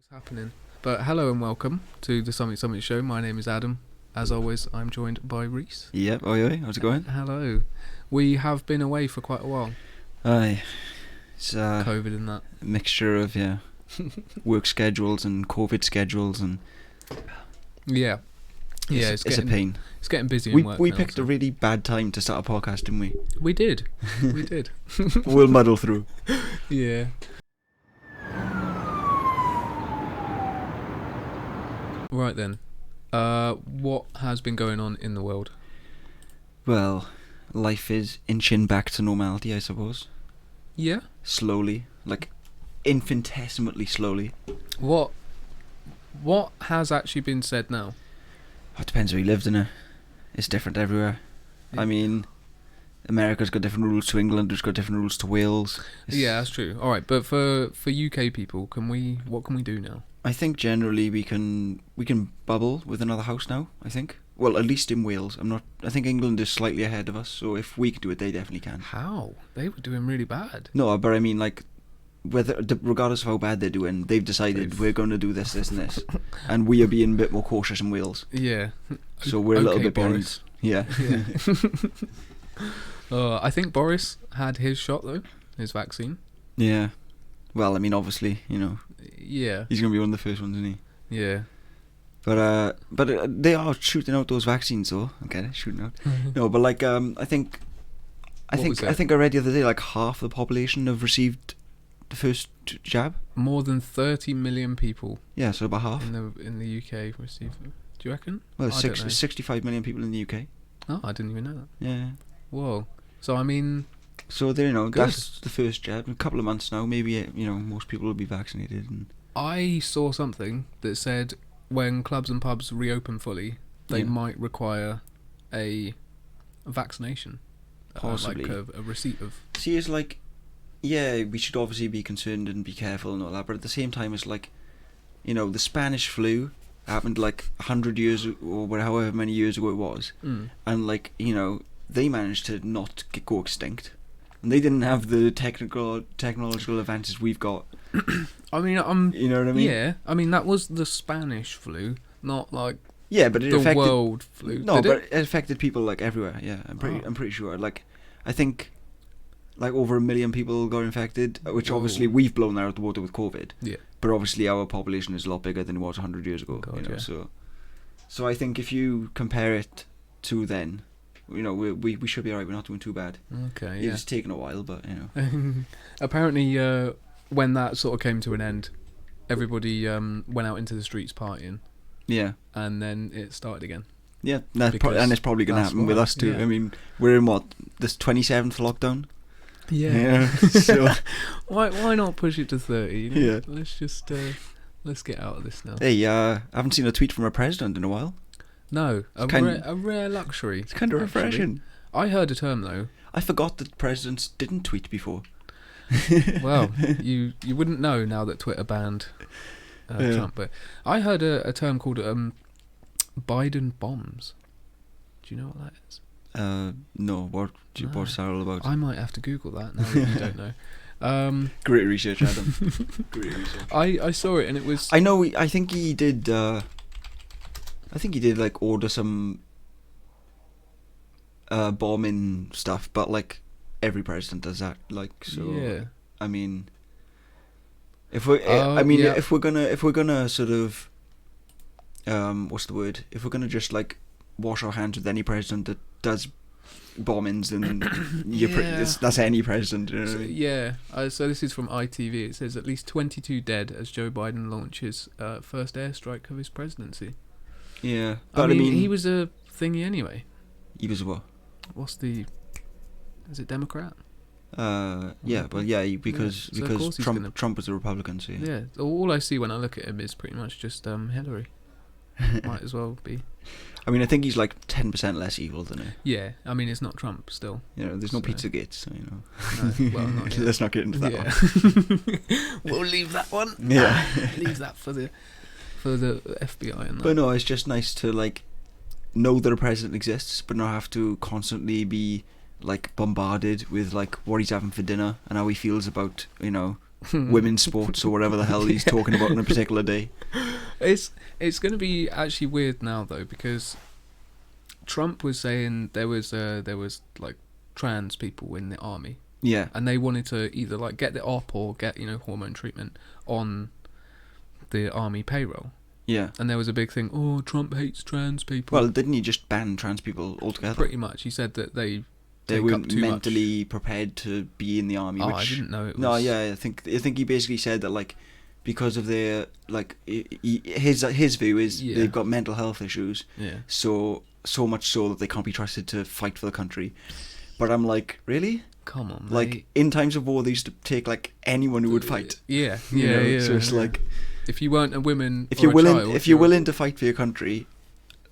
What's happening? But hello and welcome to the Summit Show. My name is Adam. As always, I'm joined by Reese. Yep, oi, how's it going? Hello. We have been away for quite a while. Aye. It's COVID and that. a mixture of, work schedules and COVID schedules and... Yeah. Yeah, it's a pain. It's getting busy We in work we now, picked a really bad time to start a podcast, didn't we? We did. We did. We'll muddle through. Yeah. Right then. What has been going on in the world? Well, life is inching back to normality, I suppose. Yeah. Slowly. Like, infinitesimally slowly. What has actually been said now? It depends where you lived, innit? It's different everywhere. Yeah. I mean, America's got different rules to England, it's got different rules to Wales. Yeah, that's true. Alright, but for UK people, what can we do now? I think generally we can bubble with another house now, I think. Well, at least in Wales. I think England is slightly ahead of us, so if we can do it, they definitely can. How? They were doing really bad. No, but I mean, like, regardless of how bad they're doing, they've decided we're going to do this, this and this. And we are being a bit more cautious in Wales. Yeah. So we're a little bit Boris. behind. Yeah. I think Boris had his shot, though. His vaccine. Yeah. Well, I mean, obviously, Yeah. he's going to be one of the first ones, isn't he? Yeah. But they are shooting out those vaccines, though. Okay, shooting out. No, but like, I think I read the other day, like half the population have received the first jab. More than 30 million people. Yeah, so about half. In the UK received it. Do you reckon? Well, 65 million people in the UK. Oh, I didn't even know that. Yeah. Whoa. So I mean. So there, good. That's the first jab. In a couple of months now, maybe most people will be vaccinated. And I saw something that said when clubs and pubs reopen fully, they might require a vaccination. Possibly. Like a receipt of. See, it's like, yeah, we should obviously be concerned and be careful and all that, but at the same time, it's like, the Spanish flu happened like 100 years or however many years ago it was, and like, they managed to not go extinct, and they didn't have the technological advances we've got. I mean, you know what I mean? Yeah, I mean that was the Spanish flu, not like but it affected world flu. No, but it affected people like everywhere. Yeah, I'm pretty sure. Like, I think like over 1 million people got infected, which obviously we've blown that out of the water with COVID. Yeah. But obviously our population is a lot bigger than it was 100 years ago. God, yeah. So I think if you compare it to then, we should be alright. We're not doing too bad. Okay. Yeah. It's taken a while, but Apparently, when that sort of came to an end, everybody went out into the streets partying. Yeah. And then it started again. Yeah, and it's probably going to happen with us too. Yeah. I mean, we're in this 27th lockdown? Yeah. So why not push it to 30? Yeah. Let's just let's get out of this now. Hey, I haven't seen a tweet from a president in a while. No, a rare luxury. It's kind of refreshing. I heard a term though. I forgot that presidents didn't tweet before. Well, you wouldn't know now that Twitter banned Trump, but I heard a term called Biden bombs. Do you know what that is? No. What's that all about? I might have to Google that now that you don't know. Great research, Adam. Great research. I saw it and it was. I know. I think he did. Like order some bombing stuff, but like every president does that. Like so. Yeah. I mean, if we're gonna sort of, what's the word? If we're gonna just like wash our hands with any president that does bombings, then that's any president. You know what I mean? Yeah. So this is from ITV. It says at least 22 dead as Joe Biden launches first airstrike of his presidency. Yeah, but I mean he was a thingy anyway. He was what? Is it Democrat? Because Trump was a Republican, so yeah. Yeah, all I see when I look at him is pretty much just Hillary. Might as well be. I mean, I think he's like 10% less evil than her. Yeah, I mean, it's not Trump still. There's no Pizzagate, so No, well, not yet. Let's not get into that one. We'll leave that one. Yeah. Leave that for the FBI and that. But no, it's just nice to like know that a president exists, but not have to constantly be like bombarded with like what he's having for dinner and how he feels about women's sports or whatever the hell he's talking about on a particular day. It's going to be actually weird now though, because Trump was saying there was like trans people in the army. Yeah. And they wanted to either like get the op or get, hormone treatment on the army payroll. Yeah. And there was a big thing, oh, Trump hates trans people. Well, didn't he just ban trans people altogether? Pretty much. He said that they weren't mentally prepared to be in the army. Oh, which, I didn't know it was... No, yeah, I think he basically said that, like, because of their, like, his view is they've got mental health issues. Yeah. So much so that they can't be trusted to fight for the country. But I'm like, really? Come on, mate. Like, in times of war, they used to take, like, anyone who would fight. Yeah. Yeah. So it's like... If you weren't a woman if you're willing to fight for your country,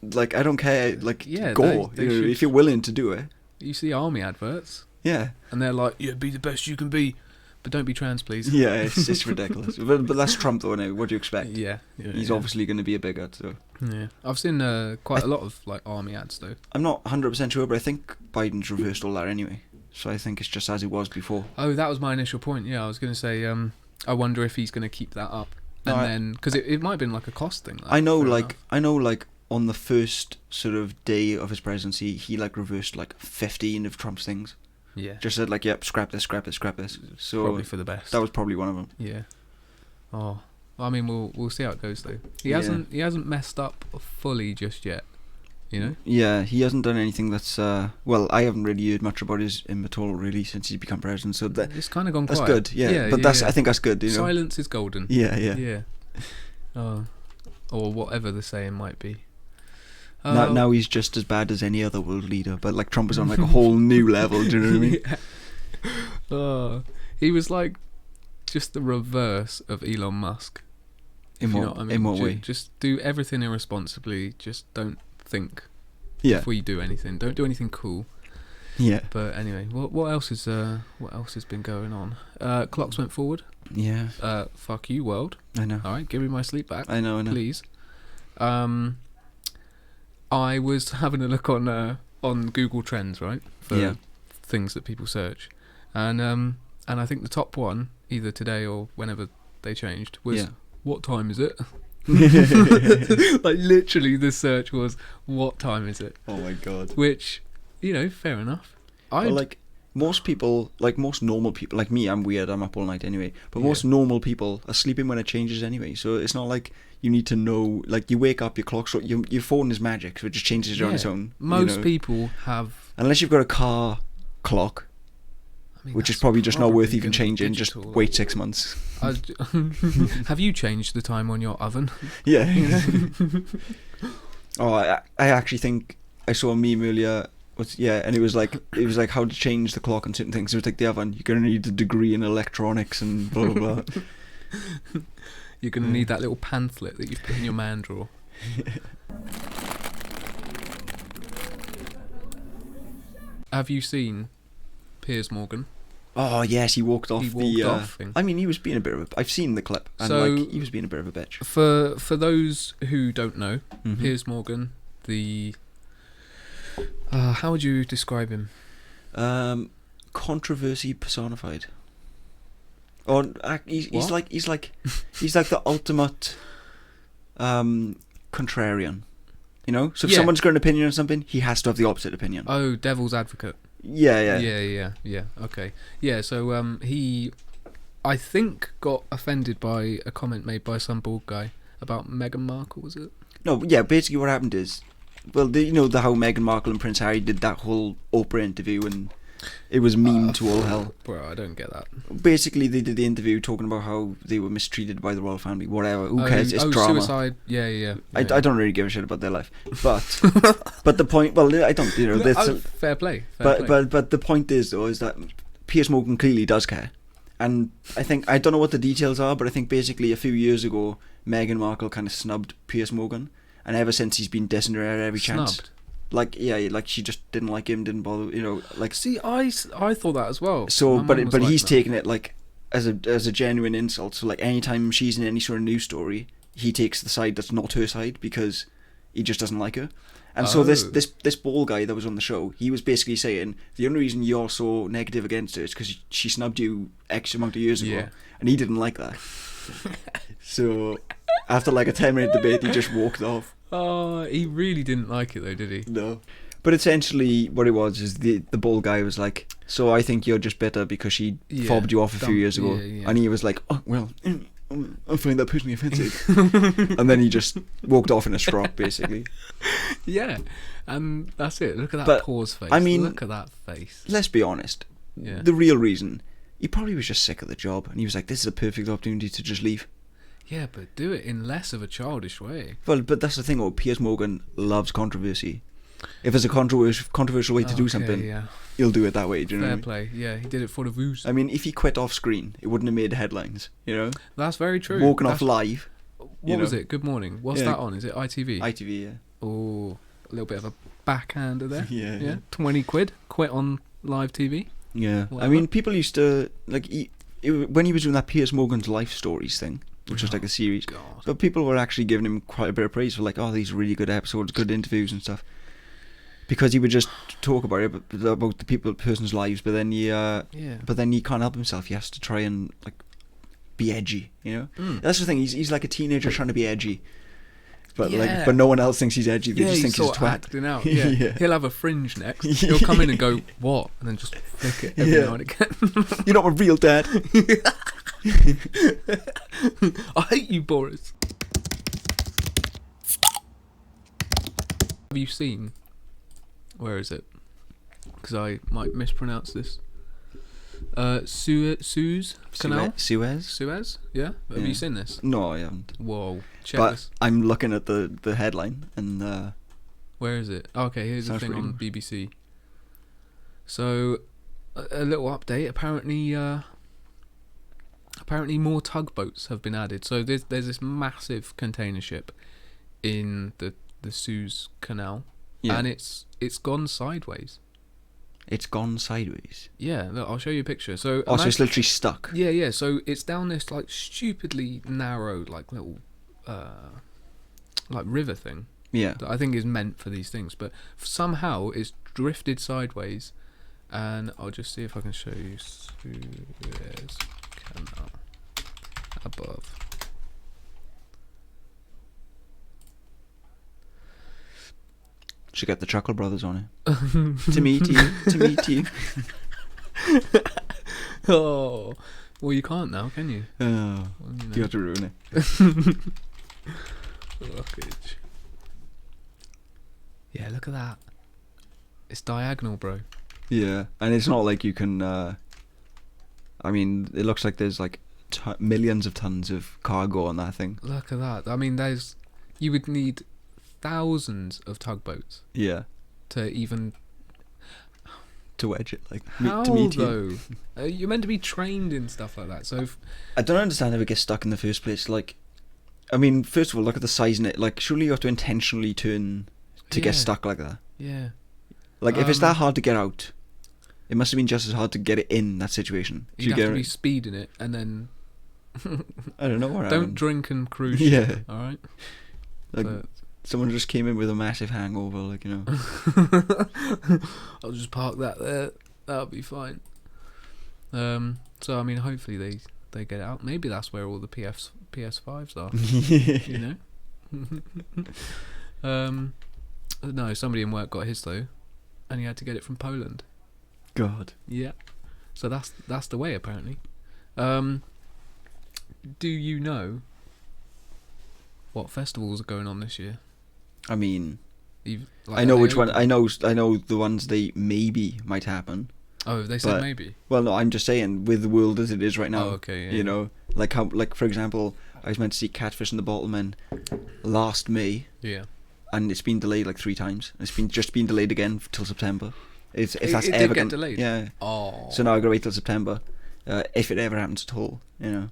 like, I don't care, like, go. If you're willing to do it. You see army adverts. Yeah. And they're like, yeah, be the best you can be, but don't be trans, please. Yeah, it's ridiculous. But that's Trump, though, now. What do you expect? Yeah. He's obviously going to be a bigot, so... Yeah. I've seen quite a lot of, like, army ads, though. I'm not 100% sure, but I think Biden's reversed all that anyway. So I think it's just as it was before. Oh, that was my initial point. Yeah, I was going to say, I wonder if he's going to keep that up. And then, because it might have been like a cost thing. I know, like, on the first sort of day of his presidency, he, like, reversed, like, 15 of Trump's things. Yeah. Just said, like, yep, scrap this. So probably for the best. That was probably one of them. Yeah. Oh, I mean, we'll see how it goes though. He hasn't messed up fully just yet. Yeah, he hasn't done anything that's well, I haven't really heard much about him at all really since he's become president, so it's kind of gone quiet. That's good, yeah. But I think that's good, Silence is golden. Yeah. Oh, or whatever the saying might be. Now he's just as bad as any other world leader, but like Trump is on like a whole new level, do you know what I mean? Yeah. Oh, he was like just the reverse of Elon Musk. In what way? Just do everything irresponsibly, just don't think before you do anything. Don't do anything cool. Yeah. But anyway, what else has been going on? Clocks went forward. Yeah. Fuck you, world. I know. All right, give me my sleep back. I know. Please. I was having a look on Google Trends, right, for things that people search, and I think the top one, either today or whenever they changed, was what time is it? Like literally the search was what time is it? Oh my god. Which, fair enough. Like most people, like most normal people, like me, I'm weird, I'm up all night anyway, but most normal people are sleeping when it changes anyway, so it's not like you need to know, like you wake up, your clock, your phone is magic, so it just changes on its own. Most people have... Unless you've got a car clock, which is probably just not worth even changing, just wait 6 months. Have you changed the time on your oven? Yeah. Oh, I actually think I saw a meme earlier, and it was like how to change the clock on certain things. It was like the oven, you're going to need a degree in electronics and blah blah blah. You're going to need that little pamphlet that you've put in your man drawer. Have you seen Piers Morgan? Oh yes, he walked off. Thing. I mean, he was being a bit of a... I've seen the clip, and he was being a bit of a bitch. For those who don't know, Piers Morgan, how would you describe him? Controversy personified. Or he's like the ultimate contrarian. So if someone's got an opinion on something, he has to have the opposite opinion. Oh, devil's advocate. Yeah. Okay. Yeah, so he, I think, got offended by a comment made by some bald guy about Meghan Markle, was it? No, yeah, basically what happened is, well, how Meghan Markle and Prince Harry did that whole Oprah interview, and it was mean to all hell. Bro, I don't get that. Basically, they did the interview talking about how they were mistreated by the royal family, whatever. Who cares? It's drama. Suicide. Yeah. I don't really give a shit about their life, but but the point. Well, I don't. Fair play. But the point is though is that Piers Morgan clearly does care, and I don't know what the details are, but I think basically a few years ago Meghan Markle kind of snubbed Piers Morgan, and ever since he's been dissing her at every chance. Like she just didn't like him, didn't bother, See, I thought that as well. So, but he's taken it like as a genuine insult. So like anytime she's in any sort of news story, he takes the side that's not her side because he just doesn't like her. And so this ball guy that was on the show, he was basically saying the only reason you're so negative against her is because she snubbed you X amount of years ago, and he didn't like that. So after like a 10-minute debate, he just walked off. Oh, he really didn't like it though, did he? No. But essentially, what it was is the bald guy was like, "So I think you're just bitter because she fobbed you off a few years ago," and he was like, "Oh well, I find that personally offensive," and then he just walked off in a strop, basically. Yeah, and that's it. Look at that pause face. I mean, look at that face. Let's be honest. Yeah. The real reason, he probably was just sick of the job, and he was like, "This is a perfect opportunity to just leave." Yeah, but do it in less of a childish way. Well, but that's the thing. Oh, Piers Morgan loves controversy. If there's a controversial way to do something, he'll do it that way. Do you know? Fair play. Yeah, he did it for the views. I mean, if he quit off screen, it wouldn't have made headlines. You know. That's very true. Walking off live. What was it? Good Morning. What's that on? Is it ITV? ITV, yeah. Oh, a little bit of a backhander there. Yeah. 20 quid. Quit on live TV. Yeah. Whatever. I mean, people used to like when he was doing that Piers Morgan's Life Stories thing, which was like a series. God. But people were actually giving him quite a bit of praise for like, oh, these are really good episodes, good interviews and stuff. Because he would just talk about the person's lives, but then he can't help himself. He has to try and like be edgy, you know. That's the thing. He's like a teenager trying to be edgy, but but no one else thinks he's edgy. They just think he's a twat. Acting out. Yeah. He'll have a fringe next. He'll come in and go, "What?" and then just flick it every now and again. You're not a real dad. I hate you, Boris. Have you seen? Where is it? Because I might mispronounce this. Suez Canal? Suez? Yeah? Have you seen this? No, I haven't. Whoa. Check this. I'm looking at the headline and... Where is it? Okay, here's the thing on BBC. So, a little update. Apparently more tugboats have been added. So there's this massive container ship in the Suez Canal. Yeah. And it's gone sideways. It's gone sideways? Yeah, look, I'll show you a picture. So it's literally stuck? Yeah, so it's down this like stupidly narrow like little like river thing. Yeah. That I think is meant for these things, but somehow it's drifted sideways, and I'll just see if I can show you Suez Canal above. Should get the Chuckle Brothers on it. To meet you. Oh, well, you can't now, can you? Oh, well, you have to ruin it. Lookage. Yeah, look at that. It's diagonal, bro. Yeah, and it's not like you can. I mean, it looks like there's like millions of tons of cargo on that thing. Look at that. I mean, you would need thousands of tugboats. Yeah. To even wedge it, like how to meet though? You're meant to be trained in stuff like that. So I don't understand how it gets stuck in the first place. Like, I mean, first of all, look at the size in it. Like, surely you have to intentionally turn to get stuck like that. Yeah. Like, if it's that hard to get out, it must have been just as hard to get it in that situation. You'd have to be speeding it, and then I don't know what. Don't drink and cruise. Yeah. All right. Like. Someone just came in with a massive hangover, like, you know. I'll just park that there. That'll be fine. So I mean, hopefully they get it out. Maybe that's where all the PS5s are. You know. No, somebody in work got his though, and he had to get it from Poland. God. Yeah. So that's the way apparently. Do you know what festivals are going on this year? I mean, I know which one. I know the ones they maybe might happen. Oh, they said maybe. Well, no, I'm just saying with the world as it is right now. Oh, okay. Yeah, you know, like for example, I was meant to see Catfish and the Bottlemen last May. Yeah. And it's been delayed like 3 times. It's been delayed again till September. If that's it ever did get delayed. Yeah. Oh. So now I gotta wait till September, if it ever happens at all. You know.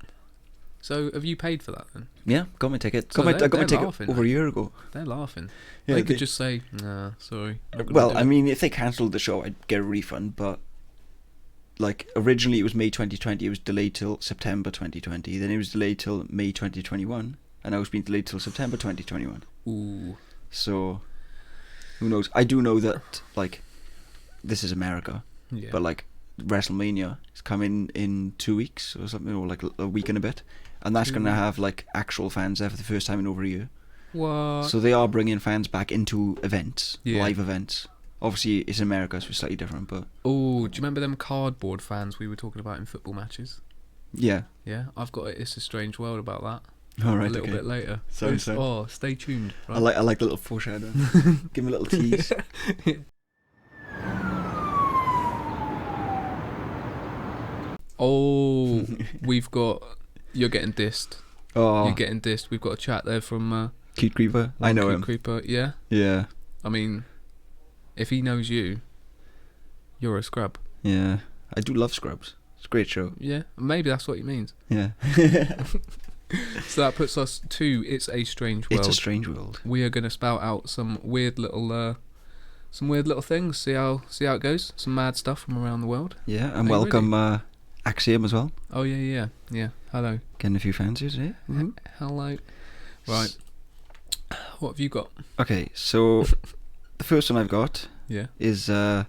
So have you paid for that then? Yeah, got my ticket. So I got my ticket over a year ago. They're laughing. Yeah, they could just say, "Nah, sorry." Well, I mean, if they cancelled the show, I'd get a refund. But like originally, it was May 2020. It was delayed till September 2020. Then it was delayed till May 2021, and now it's been delayed till September 2021. Ooh. So, who knows? I do know that, like, this is America, Yeah. but, like, WrestleMania is coming in 2 weeks or something, or, like, a week and a bit. And that's 2 going to weeks. have, like, actual fans there for the first time in over a year. What? So they are bringing fans back into events, Yeah. live events. Obviously, it's America, so it's slightly different, but... Oh, do you remember them cardboard fans we were talking about in football matches? Yeah. Yeah, I've got It's a Strange World about that. All right, A little bit later. So. Oh, stay tuned. Right? I like the little foreshadow. Give me a little tease. Oh, we've got... You're getting dissed. Oh, You're getting dissed. We've got a chat there from... Cute Creeper. I know Cute him. Creeper. Yeah? Yeah. I mean, if he knows you, you're a scrub. Yeah. I do love Scrubs. It's a great show. Yeah, maybe that's what he means. Yeah. So that puts us to It's a Strange World. It's a strange world. We are going to spout out some weird little things. See how it goes. Some mad stuff from around the world. Yeah, and Are you welcome Axiom as well. Oh yeah. Hello. Getting a few fans here today. Mm-hmm. Hello. Right. What have you got? Okay, so the first one I've got is a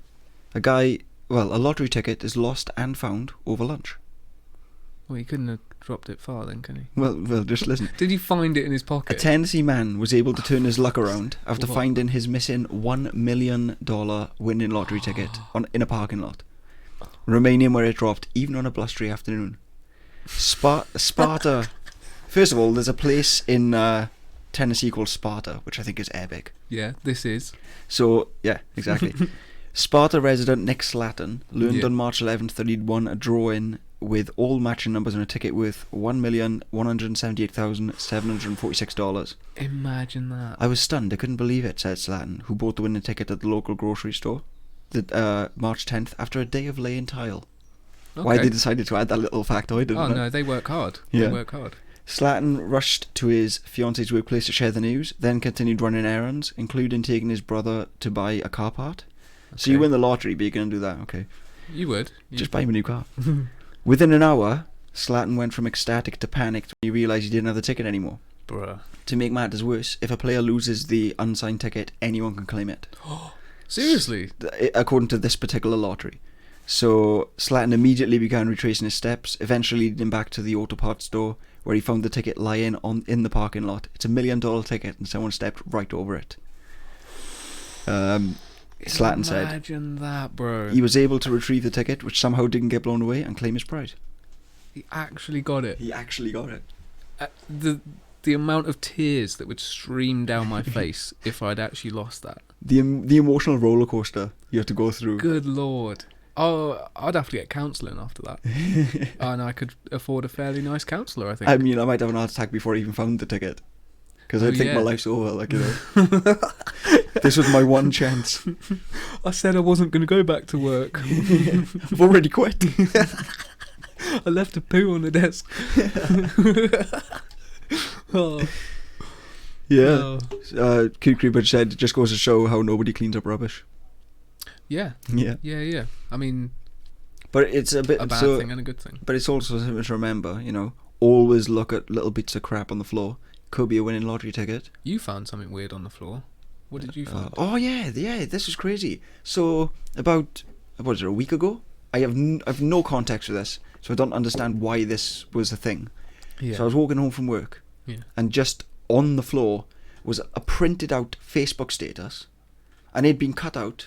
guy. Well, a lottery ticket is lost and found over lunch. Well, he couldn't have dropped it far then, can he? Well, just listen. Did he find it in his A pocket? Tennessee man was able to turn his luck around after What? finding his missing $1 million winning lottery ticket in a parking lot, remaining where it dropped even on a blustery afternoon. Sparta. First of all, there's a place in Tennessee called Sparta, which I think is epic. Yeah, this is. So, yeah, exactly. Sparta resident Nick Slatton learned on March 11th that he'd won a drawing with all matching numbers on a ticket worth $1,178,746. Imagine that. I was stunned. I couldn't believe it, said Slatton, who bought the winning ticket at the local grocery store March 10th after a day of laying tile. Okay. Why they decided to add that little factoid, didn't no, they work hard. Yeah. They work hard. Slatton rushed to his fiance's workplace to share the news, then continued running errands, including taking his brother to buy a car part. Okay. So you win the lottery, but you're going to do that, okay. You would. Just buy him a new car. Within an hour, Slatton went from ecstatic to panicked when he realised he didn't have the ticket anymore. Bruh. To make matters worse, if a player loses the unsigned ticket, anyone can claim it. Seriously? According to this particular lottery. So Slatton immediately began retracing his steps, eventually leading him back to the auto parts store, where he found the ticket lying in the parking lot. It's $1 million ticket, and someone stepped right over it. Slatton said, Imagine that, bro. he was able to retrieve the ticket, which somehow didn't get blown away, and claim his pride. He actually got it. He actually got it. The amount of tears that would stream down my face if I'd actually lost that. The emotional roller coaster you have to go through. Good lord. Oh, I'd have to get counselling after that. And I could afford a fairly nice counsellor, I think. I mean, I might have an heart attack before I even found the ticket. Because I think my life's over, like, you know. This was my one chance. I said I wasn't going to go back to work. I've already quit. I left a poo on the desk. Oh. Yeah. Oh. Cute Creeper said, it just goes to show how nobody cleans up rubbish. Yeah. Yeah. Yeah. I mean, but it's a bit a bad thing and a good thing. But it's also something to remember, you know, always look at little bits of crap on the floor. Could be a winning lottery ticket. You found something weird on the floor. What did you find? Oh yeah, this is crazy. So about a week ago, I have no context for this, so I don't understand why this was a thing. Yeah. So I was walking home from work, and just on the floor was a printed out Facebook status, and it'd been cut out,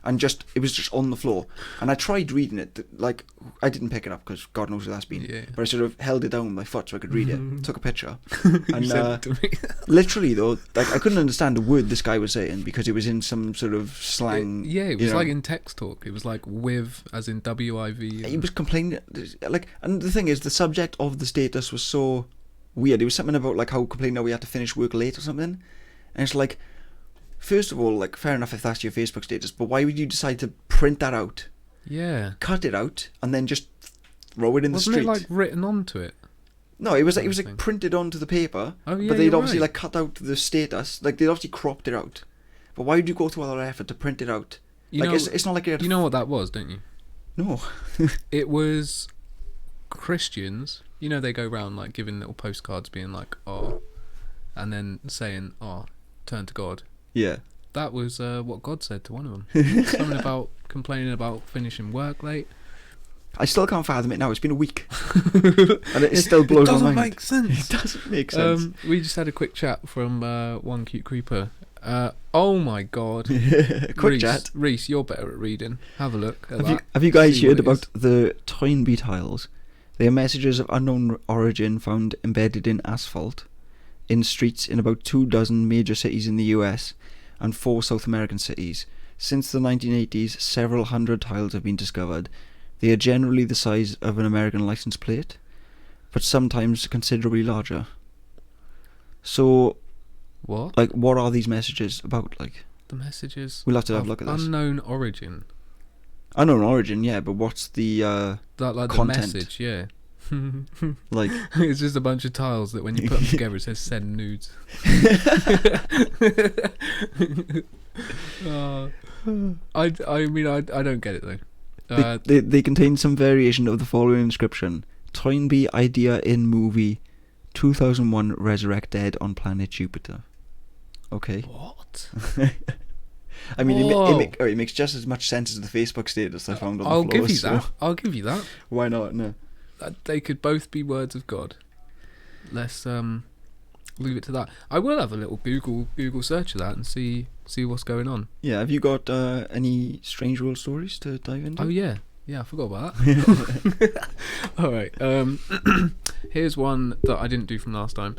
and it was just on the floor. And I tried reading it, like, I didn't pick it up because God knows who that's been. Yeah. But I sort of held it down with my foot so I could read it. Took a picture. You And sent it to me. literally though, like, I couldn't understand the word this guy was saying because it was in some sort of slang. It was like in text talk. It was like with, as in W-I-V. He was complaining, like, and the thing is, the subject of the status was so weird. It was something about like how complaining that we had to finish work late or something. And it's like, first of all, like, fair enough if that's your Facebook status, but why would you decide to print that out? Yeah. Cut it out and then just throw it in the street? Wasn't it like written onto it? No, it was like printed onto the paper. Oh yeah. But they'd obviously right. like cut out the status. Like they'd obviously cropped it out. But why would you go through all that effort to print it out? It's not like you know what that was, don't you? No. It was Christians. You know, they go around like giving little postcards, being like, "Oh," and then saying, "Oh, turned to God. Yeah. That was what God said to one of them. Something about complaining about finishing work late. I still can't fathom it now. It's been a week. And it still blows my mind. It doesn't make sense. It doesn't make sense. We just had a quick chat from one cute creeper. Oh my God. Quick chat. Reese, you're better at reading. Have a look at that. Have you guys heard about the Toynbee tiles? They are messages of unknown origin found embedded in asphalt in streets in about 24 major cities in the US and 4 South American cities. Since the 1980s, several hundred tiles have been discovered. They are generally the size of an American license plate, but sometimes considerably larger. So, what? Like, what are these messages about? Like, the messages. We'll have to have a look at this. Unknown origin. Unknown origin, yeah, but what's the like content? The message, yeah. Like, it's just a bunch of tiles that when you put them together, it says "send nudes." I mean, I don't get it though. They contain some variation of the following inscription: Toynbee idea in movie 2001 Resurrect Dead on planet Jupiter. Okay. What? I mean, it makes just as much sense as the Facebook status I found on the floor. I'll give you that. Why not? No. They could both be words of God. Let's leave it to that. I will have a little Google search of that and see what's going on. Yeah, have you got any strange world stories to dive into? Oh yeah, I forgot about that. All right, here's one that I didn't do from last time.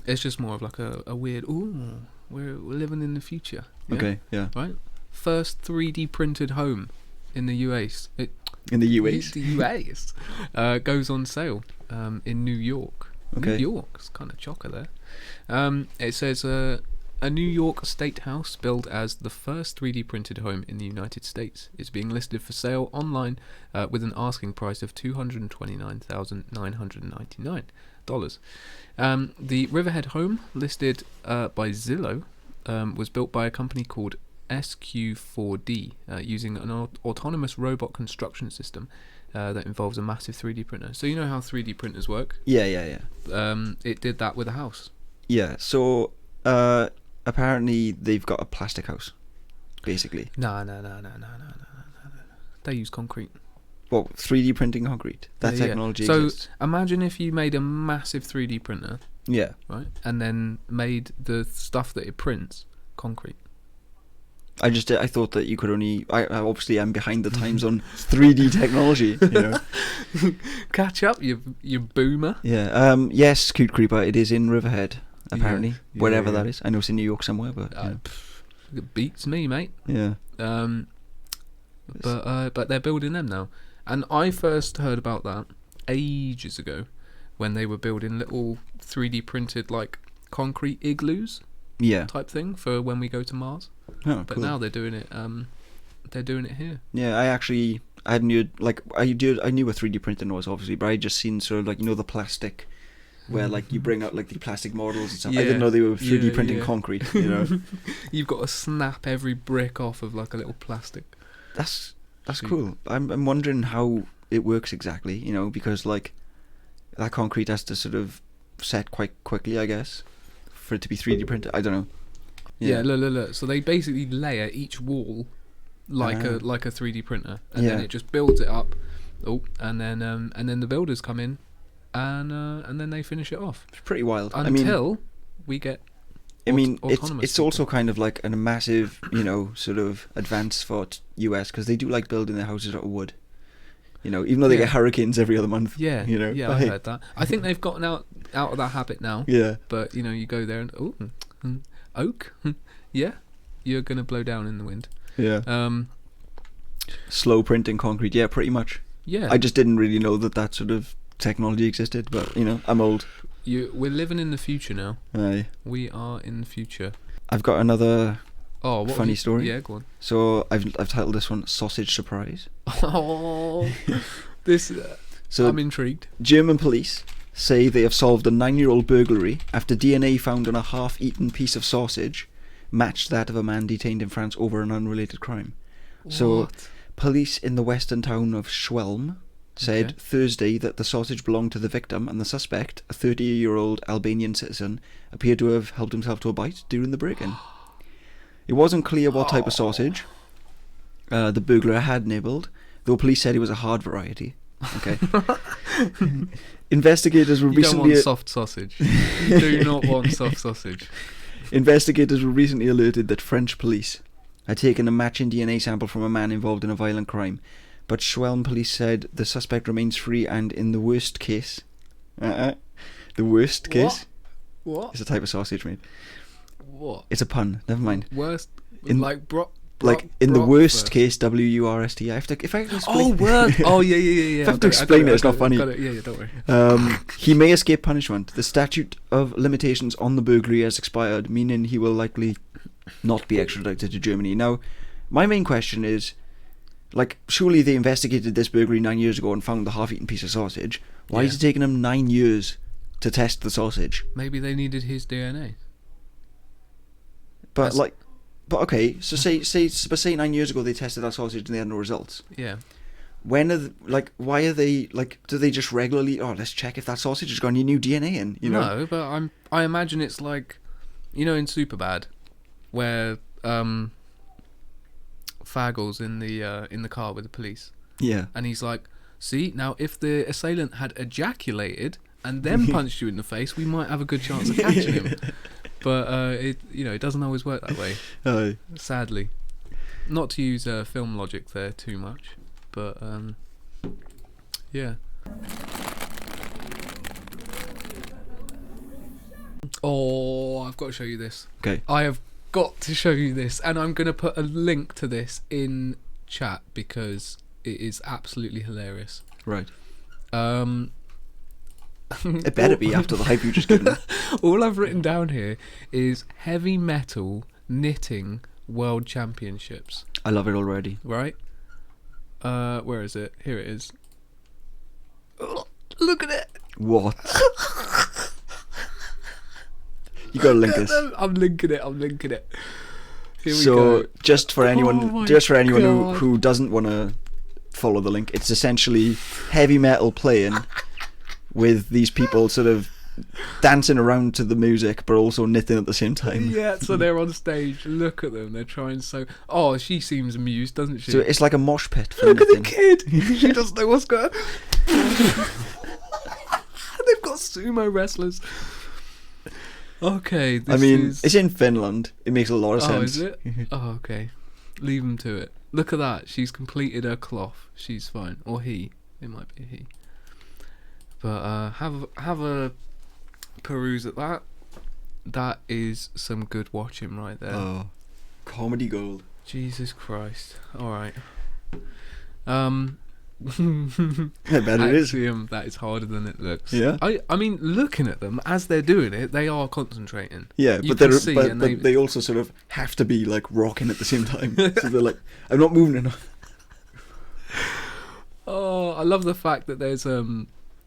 It's just more of like a weird. Ooh, we're living in the future. Yeah? Okay, yeah. Right, first 3D printed home in the US. In the US? The US goes on sale in New York. Okay. New York, it's kind of chocker there. It says a New York state house built as the first 3D printed home in the United States is being listed for sale online with an asking price of $229,999. The Riverhead home, listed by Zillow, was built by a company called SQ4D using an autonomous robot construction system that involves a massive 3D printer. So you know how 3D printers work? Yeah. It did that with a house. Yeah, so apparently they've got a plastic house, basically. No. They use concrete. Well, 3D printing concrete. That technology exists. So imagine if you made a massive 3D printer. Yeah. Right? And then made the stuff that it prints concrete. I thought that you could only. I obviously am behind the times on 3D technology. You know. Catch up, you boomer. Yeah. Yes, Cute Creeper. It is in Riverhead, apparently, wherever that is. I know it's in New York somewhere, but it beats me, mate. Yeah. But they're building them now, and I first heard about that ages ago, when they were building little 3D printed like concrete igloos. Yeah. Type thing for when we go to Mars. Oh, but cool. now they're doing it. They're doing it here. Yeah, I knew what 3D printing was, obviously, but I just seen sort of like, you know, the plastic, where like you bring out like the plastic models and stuff. Yeah. I didn't know they were 3D printing concrete. You know, you've got to snap every brick off of like a little plastic. That's cool. I'm wondering how it works exactly. You know, because like that concrete has to sort of set quite quickly, I guess, for it to be 3D printed. I don't know. Yeah, look. So they basically layer each wall like a 3D printer, and then it just builds it up. Oh, and then the builders come in, and then they finish it off. It's pretty wild. Until we get. It's also kind of like a massive, you know, sort of advance for US, because they do like building their houses out of wood. You know, even though they get hurricanes every other month. Yeah, you know. Yeah, I heard that. I think they've gotten out of that habit now. Yeah. But you know, you go there and oak, yeah, you're gonna blow down in the wind. Yeah. Slow printing concrete. Yeah, pretty much. Yeah. I just didn't really know that sort of technology existed, but you know, I'm old. We're living in the future now. Aye. We are in the future. I've got another funny story. Yeah, go on. So I've titled this one "Sausage Surprise." Oh, this. So I'm intrigued. German police say they have solved a 9-year-old burglary after DNA found on a half-eaten piece of sausage matched that of a man detained in France over an unrelated crime. What? So, police in the western town of Schwelm said Thursday that the sausage belonged to the victim, and the suspect, a 30-year-old Albanian citizen, appeared to have helped himself to a bite during the break-in. It wasn't clear what type of sausage the burglar had nibbled, though police said it was a hard variety. Okay. Investigators were recently... You don't want soft sausage. You do not want soft sausage. Investigators were recently alerted that French police had taken a matching DNA sample from a man involved in a violent crime, but Schwelm police said the suspect remains free, and in the worst case... the worst case... What? It's a type of sausage, mate. What? It's a pun. Never mind. Worst... In the worst case, W-U-R-S-T. If I can explain... Oh, word! Oh, yeah. If I have to explain it, it's not funny. Got it. Yeah, don't worry. He may escape punishment. The statute of limitations on the burglary has expired, meaning he will likely not be extradited to Germany. Now, my main question is, like, surely they investigated this burglary 9 years ago and found the half-eaten piece of sausage. Why is it taking them 9 years to test the sausage? Maybe they needed his DNA. But okay, so say 9 years ago they tested that sausage and they had no results. Yeah. When are why are they do they just regularly? Oh, let's check if that sausage has got any new DNA in. You know? No, but I imagine it's like, you know, in Superbad, where Faggle's in the car with the police. Yeah. And he's like, see, now if the assailant had ejaculated and then punched you in the face, we might have a good chance of catching him. But it doesn't always work that way. Sadly. Not to use film logic there too much, but yeah. Oh, I've got to show you this. Okay. I have got to show you this, and I'm going to put a link to this in chat because it is absolutely hilarious. Right. It better be after the hype you just given. All I've written down here is heavy metal knitting world championships. I love it already. Right? Where is it? Here it is. Oh, look at it. What? You gotta link this. I'm linking it. Here we go. Just for anyone God. who doesn't want to follow the link, it's essentially heavy metal playing with these people sort of dancing around to the music but also knitting at the same time. Yeah, so they're on stage. Look at them. They're trying so... Oh, she seems amused, doesn't she? So it's like a mosh pit for Look knitting. at the kid. She doesn't know what's going on. They've got sumo wrestlers. Okay, it's in Finland. It makes a lot of sense. Oh, is it? Oh, okay. Leave them to it. Look at that. She's completed her cloth. She's fine. Or he. It might be a he. But have a peruse at that. That is some good watching right there. Oh, comedy gold. Jesus Christ. All right. I bet it is. That is harder than it looks. Yeah. I mean, looking at them as they're doing it, they are concentrating. Yeah, You but can see, but and they also sort of have to be like rocking at the same time. So they're like, I'm not moving enough. Oh, I love the fact that there's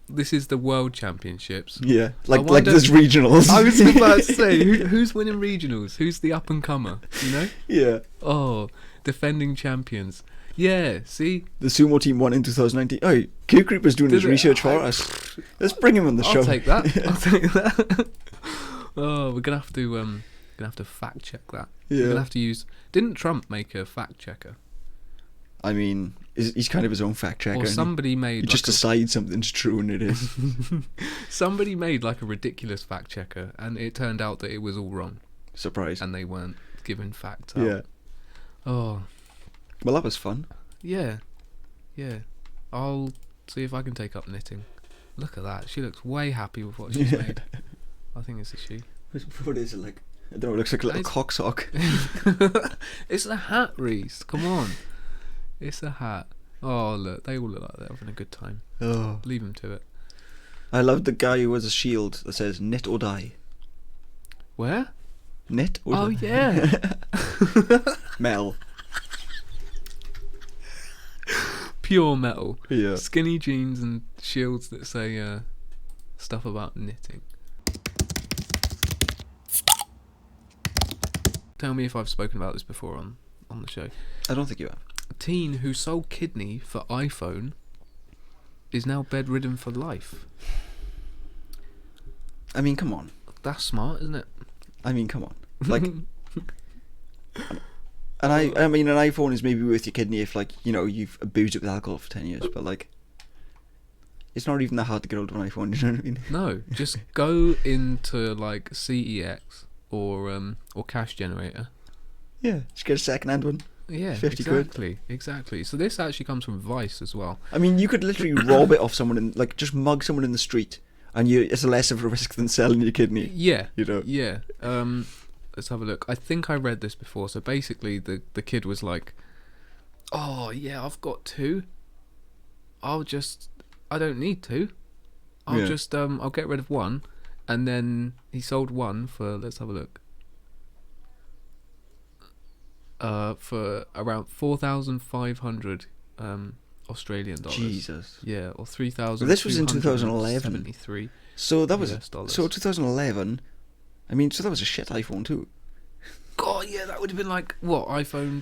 this is the World Championships. Yeah, like there's regionals. I was about to say, who's winning regionals? Who's the up and comer? You know? Yeah. Oh, defending champions. Yeah, see? The sumo team won in 2019. Oh, Q Creeper's doing his research for us. Let's bring him on the show. I'll take that. Oh, we're gonna have to fact check that. Yeah. We're gonna have to use. Didn't Trump make a fact checker? I mean, he's kind of his own fact checker. Or somebody made. He just decides something's true and it is. Somebody made like a ridiculous fact checker, and it turned out that it was all wrong. Surprise. And they weren't giving facts out. Yeah. Oh. Well, that was fun. Yeah. I'll see if I can take up knitting. Look at that. She looks way happy with what she's made. I think it's a she. What is it like? I don't know. It looks like a little cock sock. It's a hat, Reese. Come on. It's a hat. Oh, look. They all look like they're having a good time. Oh. Leave them to it. I love the guy who has a shield that says knit or die. Where? Knit or die? Oh, yeah. Mel. Pure metal. Yeah. Skinny jeans and shields that say stuff about knitting. Tell me if I've spoken about this before on the show. I don't think you have. A teen who sold kidney for iPhone is now bedridden for life. I mean, come on. That's smart, isn't it? I mean, come on. Like, and I mean, an iPhone is maybe worth your kidney if, like, you know, you've abused it with alcohol for 10 years, but, like, it's not even that hard to get hold of an iPhone, you know what I mean? No, just go into, like, CEX or Cash Generator. Yeah, just get a second-hand one. Yeah, 50 exactly. So this actually comes from Vice as well. I mean, you could literally rob it off someone and, like, just mug someone in the street, and it's less of a risk than selling your kidney. Yeah, you know. Yeah. Let's have a look. I think I read this before. So basically, the kid was like, "Oh yeah, I've got 2. I don't need 2. I'll get rid of 1," and then he sold 1 for. Let's have a look. For around 4,500 Australian dollars. Jesus. Yeah, or 3,000. This was in 2011. 73. So that was US dollars. so 2011. I mean, so that was a shit iPhone too. God, yeah, that would have been like what, iPhone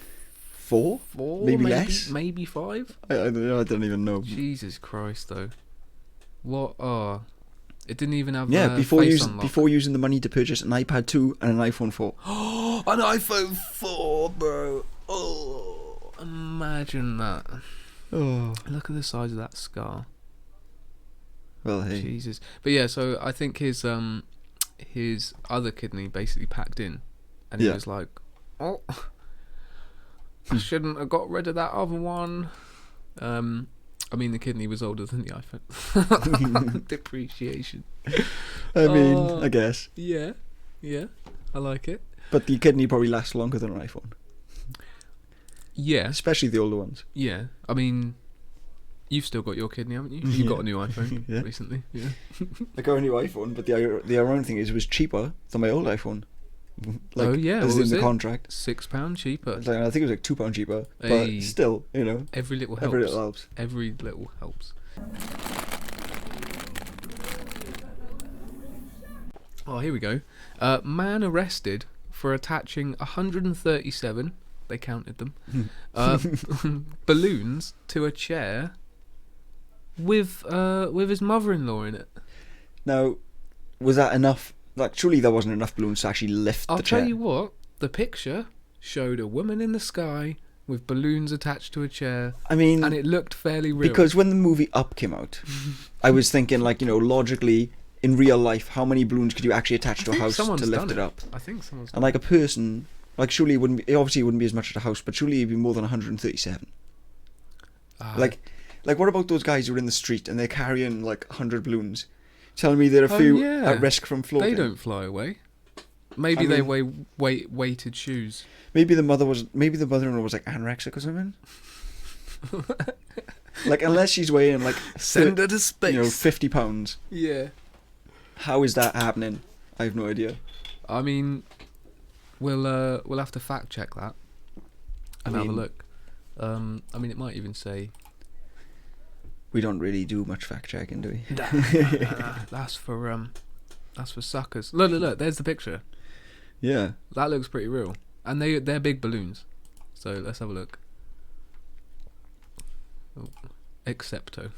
4? 4? Maybe less. Maybe 5. I don't even know. Jesus Christ, though. What? Oh, it didn't even have. Before face unlock. before using the money to purchase an iPad 2 and an iPhone 4. Oh, an iPhone 4, bro. Oh, imagine that. Oh, Look at the size of that scar. well, hey. Jesus. But yeah, so I think his other kidney basically packed in, and he was like, "Oh, I shouldn't have got rid of that other one." I mean, the kidney was older than the iPhone. Depreciation. I mean, I guess. Yeah, I like it. But the kidney probably lasts longer than an iPhone. Yeah, Especially the older ones. yeah. I mean, you've still got your kidney, haven't you? You got a new iPhone recently. Yeah. I got a new iPhone, but the ironic thing is it was cheaper than my old iPhone. Like, oh yeah, as what in was the it? contract. £6 cheaper. Like, I think it was like £2 cheaper, Hey. but still, you know, Every little helps. every little helps. Every little helps. Oh, here we go. Man arrested for attaching 137. They counted them. Balloons to a chair with his mother-in-law in it. Now, was that enough? Like, surely there wasn't enough balloons to actually lift I'll the chair. tell you what. The picture showed a woman in the sky with balloons attached to a chair. I mean, and it looked fairly real. because when the movie Up came out, I was thinking, like, you know, logically, in real life, how many balloons could you actually attach to a house to lift it up? I think someone's done And like a person, like, surely it wouldn't be, obviously it wouldn't be as much at a house, but surely it'd be more than 137. Like what about those guys who are in the street and they're carrying like 100 balloons, telling me there are a few at risk from floating? They don't fly away. Maybe they wear weighted shoes. Maybe the mother-in-law was like anorexic or something. Like, unless she's weighing like Send her to space. you know, 50 pounds. Yeah. How is that happening? I have no idea. I mean, we'll have to fact check that and have a look. I mean, it might even say. We don't really do much fact checking, do we? That's for suckers. Look. There's the picture. Yeah. That looks pretty real, and they're big balloons. So let's have a look. Oh, Excepto.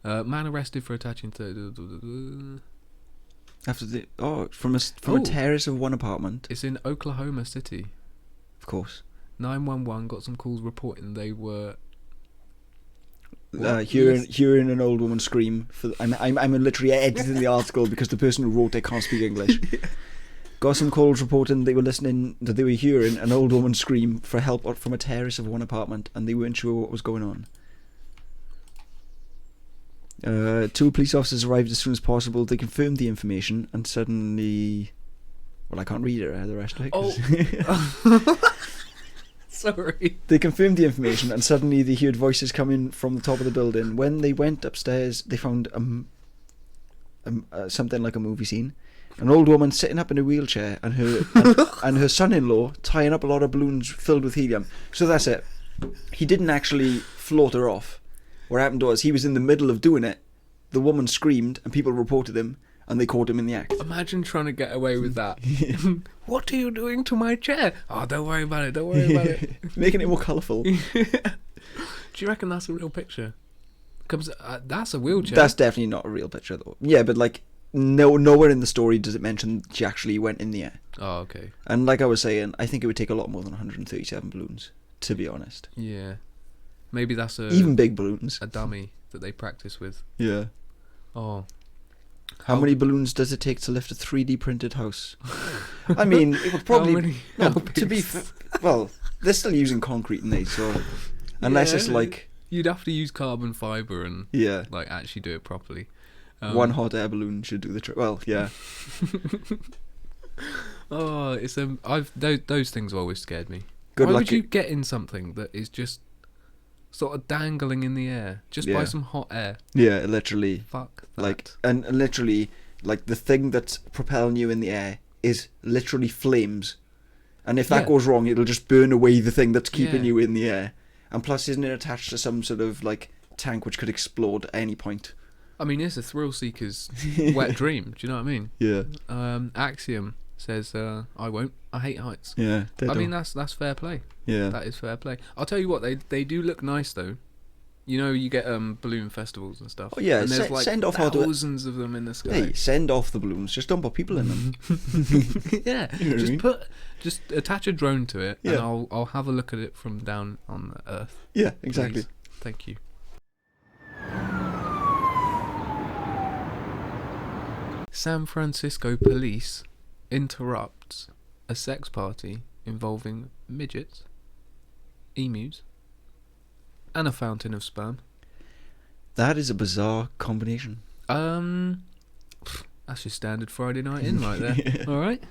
Man arrested for attaching to. From a terrace of one apartment. It's in Oklahoma City. Of course. 911 got some calls reporting they were hearing an old woman scream. I'm literally editing the article because the person who wrote it can't speak English. Got some calls reporting they were hearing an old woman scream for help from a terrace of one apartment, and they weren't sure what was going on. 2 police officers arrived as soon as possible. They confirmed the information, and suddenly, well, I can't read it. The rest of it. Oh. Sorry. They confirmed the information, and suddenly they heard voices coming from the top of the building. When they went upstairs, they found something like a movie scene. An old woman sitting up in a wheelchair, and her son-in-law tying up a lot of balloons filled with helium. So that's it. He didn't actually float her off. What happened was he was in the middle of doing it. The woman screamed, and people reported him, and they caught him in the act. Imagine trying to get away with that. What are you doing to my chair? Oh, don't worry about it. Don't worry about it. Making it more colourful. Do you reckon that's a real picture? comes. That's a wheelchair. That's definitely not a real picture, though. Yeah, but like, nowhere in the story does it mention she actually went in the air. Oh, okay. And like I was saying, I think it would take a lot more than 137 balloons, to be honest. Yeah. Maybe that's even big balloons. A dummy that they practice with. Yeah. Oh. How many balloons does it take to lift a 3D printed house? I mean, it would probably... well, they're still using concrete in these, so... Unless it's like... You'd have to use carbon fibre and like actually do it properly. One hot air balloon should do the trick. Well, yeah. Oh, it's those things have always scared me. Good Why luck would you get in something that is just sort of dangling in the air just by some hot air? Yeah, literally. Fuck that. Like, and literally, like, the thing that's propelling you in the air is literally flames. And if that goes wrong, it'll just burn away the thing that's keeping you in the air. And plus, isn't it attached to some sort of, like, tank which could explode at any point? I mean, it's a thrill seeker's wet dream. Do you know what I mean? Yeah. Axiom says, I won't. I hate heights. Yeah. I mean, that's fair play. Yeah. That is fair play. I'll tell you what, they do look nice, though. You know, you get balloon festivals and stuff. Oh, yeah. And there's like send off thousands of them in the sky. Hey, send off the balloons. Just don't put people in them. Yeah. You know what I mean? Just attach a drone to it, and I'll have a look at it from down on the Earth. Yeah, exactly. Please. Thank you. San Francisco police interrupts a sex party involving midgets, emus, and a fountain of sperm. That is a bizarre combination. That's your standard Friday night in right there. All right.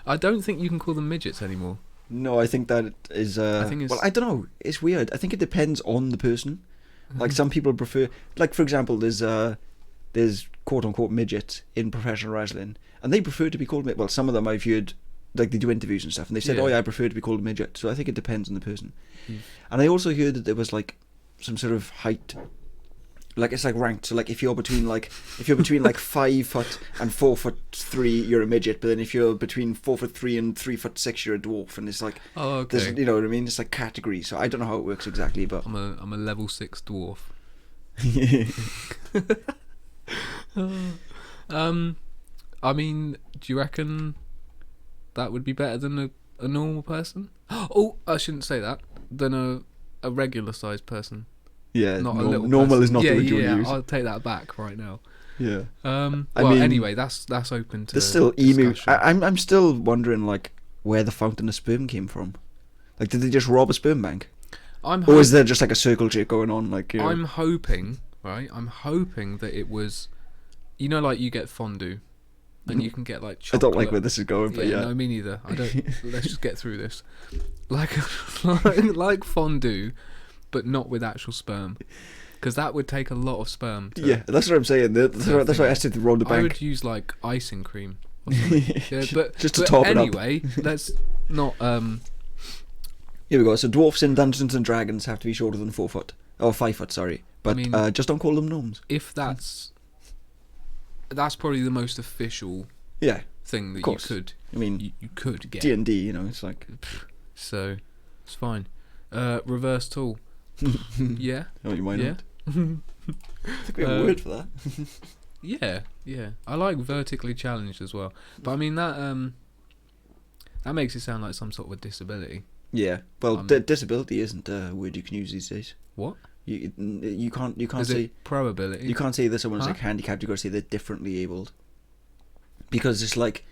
I don't think you can call them midgets anymore. No, I think that is. I don't know. It's weird. I think it depends on the person. Like, some people prefer. Like, for example, there's quote unquote midgets in professional wrestling, and they prefer to be called. Well, some of them I've heard, like, they do interviews and stuff, and they said, "Oh yeah, I prefer to be called a midget." So I think it depends on the person. And I also heard that there was like some sort of height. Like, it's like ranked. So like, if you're between like 5 foot and 4'3", you're a midget. But then if you're between 4'3" and 3'6", you're a dwarf. And it's like, you know what I mean? It's like categories. So I don't know how it works exactly, but I'm a level 6 dwarf. I mean, do you reckon that would be better than a normal person? Oh, I shouldn't say that. Than a regular sized person. Yeah, not a little normal person. is not the word you use. I'll take that back right now. Yeah. I mean, anyway, that's open to. There's still emu. I'm still wondering, like, where the fountain of sperm came from. Like, did they just rob a sperm bank? Or is there just like a circle jerk going on? Like, you know? I'm hoping that it was, you know, like you get fondue, and you can get like chocolate. I don't like where this is going, but yeah. No, me neither. I don't. Let's just get through this. Like fondue, but not with actual sperm, because that would take a lot of sperm. Yeah, that's what I'm saying. That's why I said to rob the bank. I would use like icing cream. Or yeah, but just to top it up. Anyway, let's not. Here we go. So dwarfs in Dungeons and Dragons have to be shorter than 4 foot. Or 5 foot, sorry. But I mean, just don't call them gnomes. If that's probably the most official thing that you could. I mean, you could get D&D. You know, it's like so. It's fine. Reverse tool. Yeah. Oh, you might not. I think we have a word for that. Yeah. I like vertically challenged as well. But I mean that makes it sound like some sort of a disability. Yeah. Well, disability isn't a word you can use these days. What? You can't Is say it probability. You can't say that someone's like handicapped. You got to say they're differently abled. Because it's like,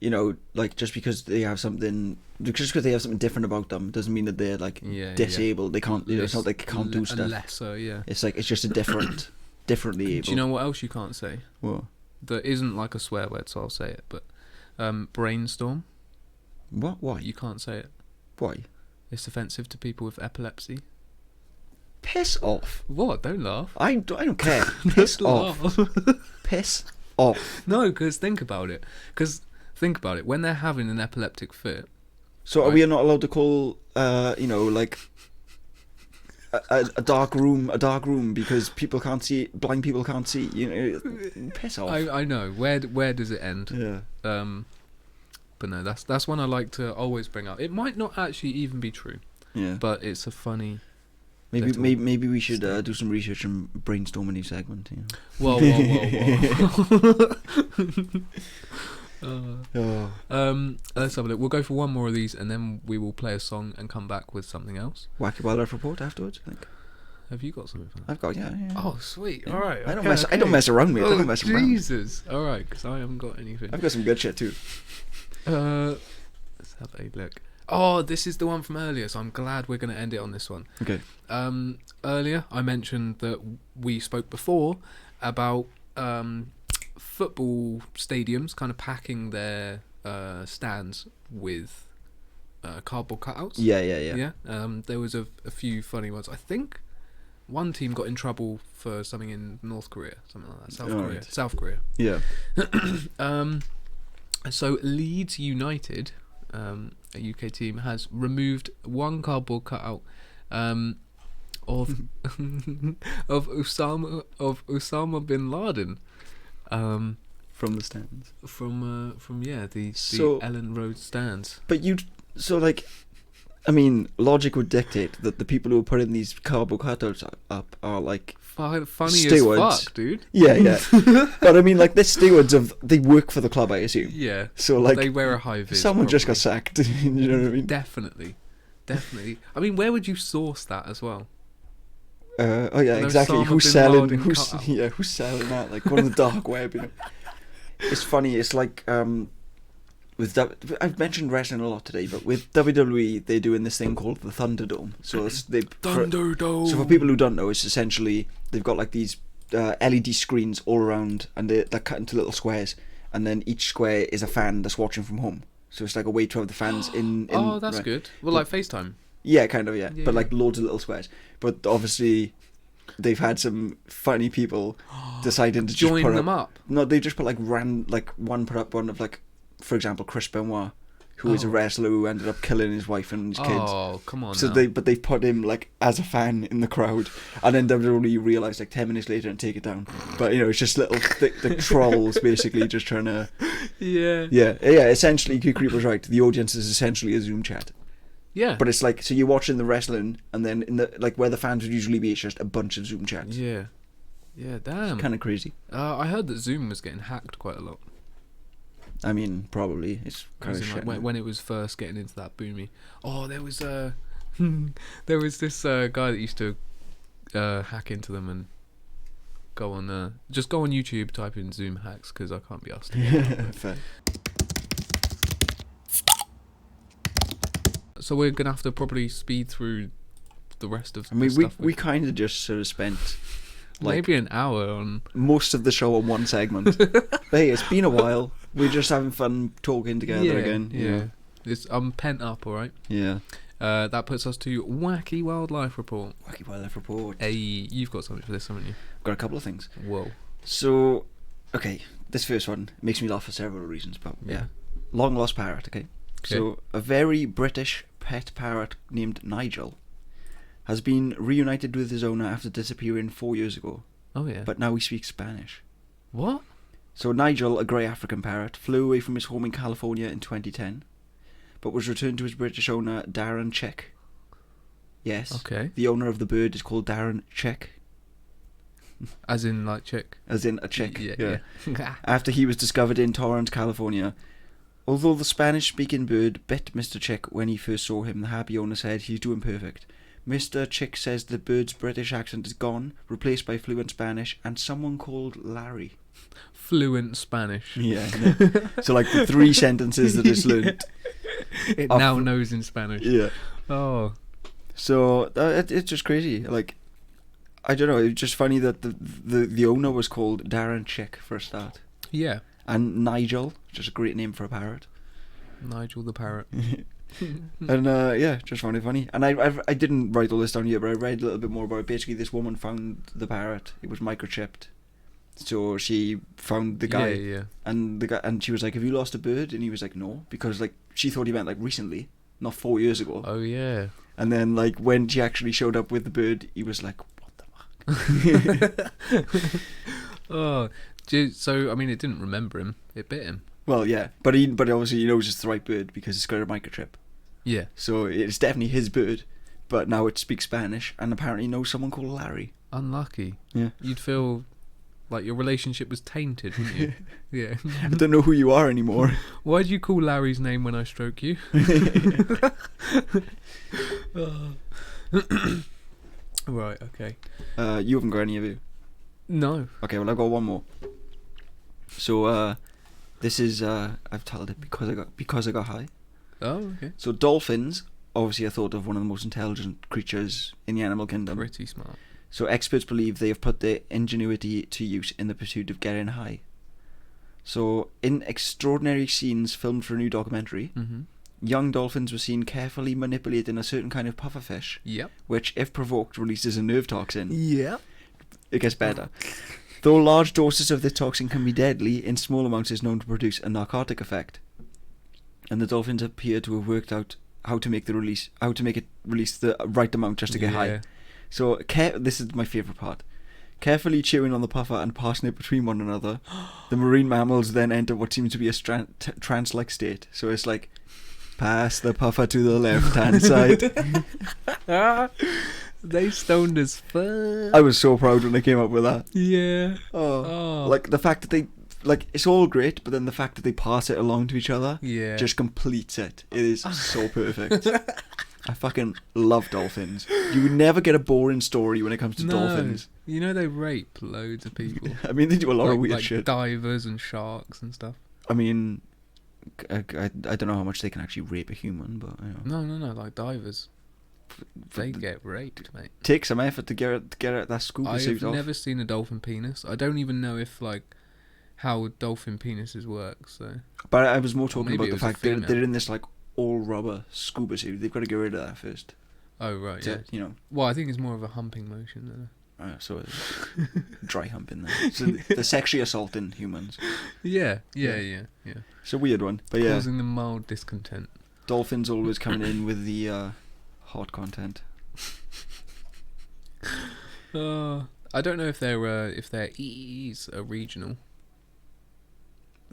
you know, like just because they have something different about them doesn't mean that they're like disabled. Yeah. They can't. You know, it's not like they can't do stuff. Lesser, yeah. It's like it's just a differently able. Do you know what else you can't say? What? That isn't like a swear word, so I'll say it. But brainstorm. What? Why? You can't say it. Why? It's offensive to people with epilepsy. Piss off. What? Don't laugh. I don't care. Piss off. Piss off. No, because think about it. When they're having an epileptic fit. So are we not allowed to call, you know, like a dark room because people can't see, blind people can't see? You know, piss off. I know. Where does it end? Yeah. But no, that's one I like to always bring up. It might not actually even be true. Yeah. But it's a funny Maybe we should do some research and brainstorm a new segment. You know? Whoa. Let's have a look. We'll go for one more of these, and then we will play a song and come back with something else. Whacky Wildlife report afterwards, I think. Have you got something for that? I've got, yeah. Oh, sweet. Yeah. All right. I don't mess around, mate. I don't mess around. Jesus. All right, because I haven't got anything. I've got some good shit too. Let's have a look. Oh, this is the one from earlier, so I'm glad we're going to end it on this one. Okay. Earlier, I mentioned that we spoke before about football stadiums kind of packing their stands with cardboard cutouts. Yeah. There was a few funny ones. I think one team got in trouble for something in North Korea, something like that. South Korea. Yeah. So Leeds United, a UK team, has removed one cardboard cutout of Osama bin Laden from the stands. From the Ellen Road stands. But logic would dictate that the people who are putting these cardboard cutouts up are like funny stewards. as fuck, dude. Yeah. But they're stewards they work for the club, I assume. Yeah. So they wear a high vis. Someone just got sacked. You know what I mean? Definitely. I mean, where would you source that as well? Exactly. Who's selling that? Like, go on the dark web, you know. It's funny. It's like I've mentioned wrestling a lot today, but with WWE, they're doing this thing called the Thunderdome. So Thunderdome. So for people who don't know, it's essentially they've got like these LED screens all around, and they're cut into little squares, and then each square is a fan that's watching from home. So it's like a way to have the fans in oh, that's good. Well, like FaceTime. Yeah, kind of, yeah. But like loads of little squares. But obviously, they've had some funny people deciding to join just put them up. No, they just put one put up one of like, for example, Chris Benoit, who is a wrestler who ended up killing his wife and his kids. Oh, come on. So now. they've put him like as a fan in the crowd, and then WWE realised like 10 minutes later and take it down. But it's just little the trolls basically just trying to. Yeah. Essentially, Creeper was right. The audience is essentially a Zoom chat. Yeah. But it's like, so you're watching the wrestling, and then in the like where the fans would usually be, it's just a bunch of Zoom chats. Yeah. Yeah, damn. Kind of crazy. I heard that Zoom was getting hacked quite a lot. I mean, probably. It's kind of shit. When it was first getting into that boomy. Oh, there was there was this guy that used to hack into them and go on just go on YouTube, type in Zoom hacks, because I can't be asked. Fair. So we're gonna have to probably speed through the rest of. We kind of just sort of spent maybe an hour on most of the show on one segment. But hey, it's been a while. We're just having fun talking together again. Yeah. I'm pent up, all right. Yeah. That puts us to Whacky Wildlife report. Whacky Wildlife report. Hey, you've got something for this, haven't you? I've got a couple of things. Whoa. So, okay, this first one makes me laugh for several reasons, but yeah. Long lost parrot. Okay. So a very British pet parrot named Nigel has been reunited with his owner after disappearing 4 years ago. Oh yeah. But now he speaks Spanish. What? So Nigel, a grey African parrot, flew away from his home in California in 2010, but was returned to his British owner, Darren Chick. Yes. Okay. The owner of the bird is called Darren Chick. As in like chick? As in a chick. Yeah. After he was discovered in Torrance, California. Although the Spanish-speaking bird bit Mr. Chick when he first saw him, the happy owner said he's doing perfect. Mr. Chick says the bird's British accent is gone, replaced by fluent Spanish, and someone called Larry. Fluent Spanish. Yeah. So like the 3 sentences that it's learned. It now knows in Spanish. Yeah. Oh. So it's just crazy. Like, I don't know. It's just funny that the owner was called Darren Chick for a start. Yeah. And Nigel, just a great name for a parrot. Nigel the parrot. And just found it funny. And I didn't write all this down here, but I read a little bit more about it. Basically, this woman found the parrot. It was microchipped. So she found the guy. Yeah. And the guy, and she was like, "Have you lost a bird?" And he was like, "No," because like she thought he meant like recently, not 4 years ago. Oh yeah. And then like when she actually showed up with the bird, he was like, "What the fuck?" Oh, so I mean, it didn't remember him. It bit him. Well, yeah, but obviously he knows it's the right bird because it's got a microchip. Yeah. So it's definitely his bird, but now it speaks Spanish and apparently knows someone called Larry. Unlucky. Yeah. You'd feel like your relationship was tainted, wouldn't you? Yeah. I don't know who you are anymore. Why do you call Larry's name when I stroke you? Right, okay. You haven't got any of you? No. Okay, well I've got one more. So this is I've titled it because I got high. Oh, okay. So dolphins obviously are thought of one of the most intelligent creatures in the animal kingdom. Pretty smart. So experts believe they have put their ingenuity to use in the pursuit of getting high. So in extraordinary scenes filmed for a new documentary, young dolphins were seen carefully manipulating a certain kind of pufferfish, which, if provoked, releases a nerve toxin. Yep. It gets better. Though large doses of this toxin can be deadly, in small amounts is known to produce a narcotic effect. And the dolphins appear to have worked out how to make it release the right amount just to get high. So this is my favourite part. Carefully chewing on the puffer and passing it between one another, the marine mammals then enter what seems to be a trance-like state. So it's like, pass the puffer to the left-hand side. They stoned as fuck. I was so proud when they came up with that. Yeah. Like the fact that they, like, it's all great, but then the fact that they pass it along to each other just completes it. It is so perfect. I fucking love dolphins. You would never get a boring story when it comes to dolphins. You know they rape loads of people. I mean, they do a lot of weird shit. Divers and sharks and stuff. I mean, I don't know how much they can actually rape a human, but you know. No, like divers. They get raped, mate. Take some effort to get that scuba suit off. I've never seen a dolphin penis. I don't even know if how dolphin penises work. So, but I was more talking about the fact that they're in this like all rubber scuba suit. They've got to get rid of that first. Oh right, yeah. You know. Well, I think it's more of a humping motion than so it's dry humping there. So they're sexually assaulting humans. Yeah. It's a weird one, but causing them mild discontent. Dolphins always coming in with the hot content. I don't know if their EEs are regional.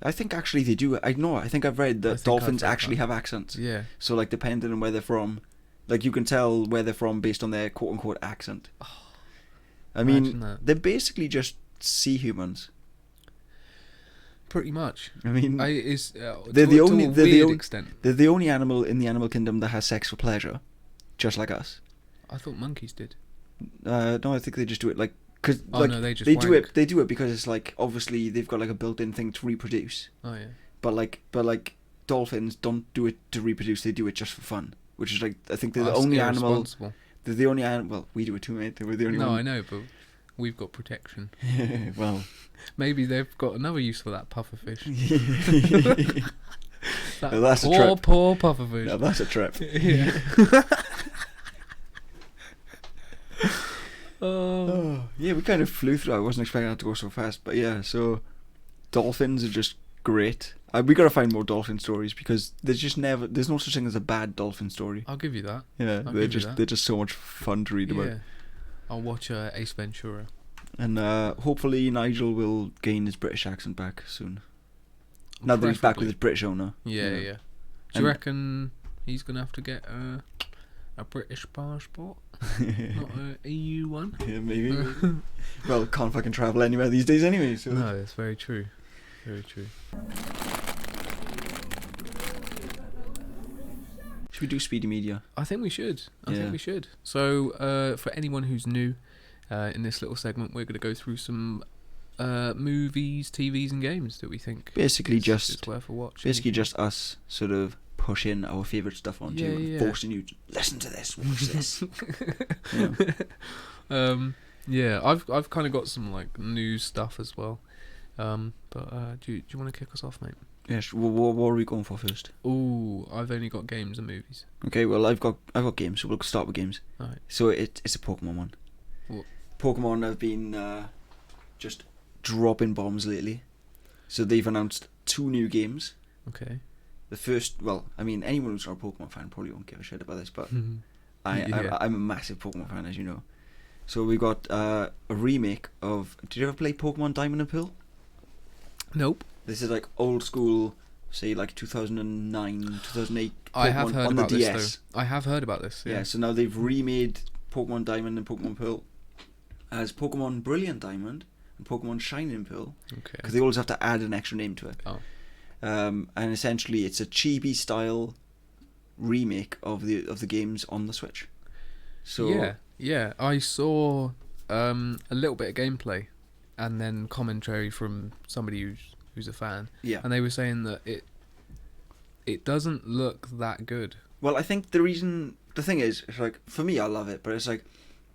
I think actually they do. I think I've read that dolphins actually have accents. Yeah. So like depending on where they're from, like you can tell where they're from based on their quote unquote accent. I mean, they're basically just sea humans. Pretty much. I mean, they're the only animal in the animal kingdom that has sex for pleasure, just like us. I thought monkeys did. No, I think they just do it like because they just do it. They do it because it's like obviously they've got like a built-in thing to reproduce. Oh yeah. But like dolphins don't do it to reproduce. They do it just for fun, which is like I think they're the only animal. They're the only animal. Well, we do it too, mate. We're the only one. No, I know, but we've got protection. Well, maybe they've got another use for that pufferfish. That's a trip. Poor pufferfish. No, that's a trip. Yeah. Yeah, we kind of flew through. I wasn't expecting that to go so fast, but yeah. So, dolphins are just great. We gotta find more dolphin stories because there's no such thing as a bad dolphin story. I'll give you that. Yeah, they're just so much fun to read about. I'll watch Ace Ventura. And hopefully Nigel will gain his British accent back soon. Now that he's back with his British owner. Yeah. Do you reckon he's gonna have to get a British passport? Not a EU one? Yeah, maybe. Well, can't fucking travel anywhere these days anyway. So. No, that's very true. Very true. Should we do Speedy Media? I think we should. I think we should. So, for anyone who's new in this little segment, we're going to go through some movies, TVs, and games that we think basically it's worth a watch. Basically, just us sort of pushing our favourite stuff onto you, and forcing you to listen to this, watch this. I've kind of got some like news stuff as well. But do you want to kick us off, mate? Yes. What are we going for first? Ooh, I've only got games and movies. Okay, well I've got games, so we'll start with games. Alright. So it's a Pokemon one. What? Pokemon have been just dropping bombs lately. So they've announced 2 new games. Okay. The first, well, I mean, anyone who's not a Pokemon fan probably won't give a shit about this, but I'm a massive Pokemon fan, as you know. So we got a remake of. Did you ever play Pokemon Diamond and Pearl? Nope. This is like old school say like 2009, 2008 I have Pokemon heard on the about this DS. though. I have heard about this. Yeah, Yeah. so now they've remade Pokemon Diamond and Pokemon Pearl as Pokemon Brilliant Diamond and Pokemon Shining Pearl. Okay. Because they always have to add an extra name to it. Oh. And essentially, it's a chibi style remake of the games on the Switch. So yeah. I saw a little bit of gameplay, and then commentary from somebody who's a fan. Yeah. And they were saying that it doesn't look that good. Well, I think the thing is, it's like, for me, I love it, but it's like,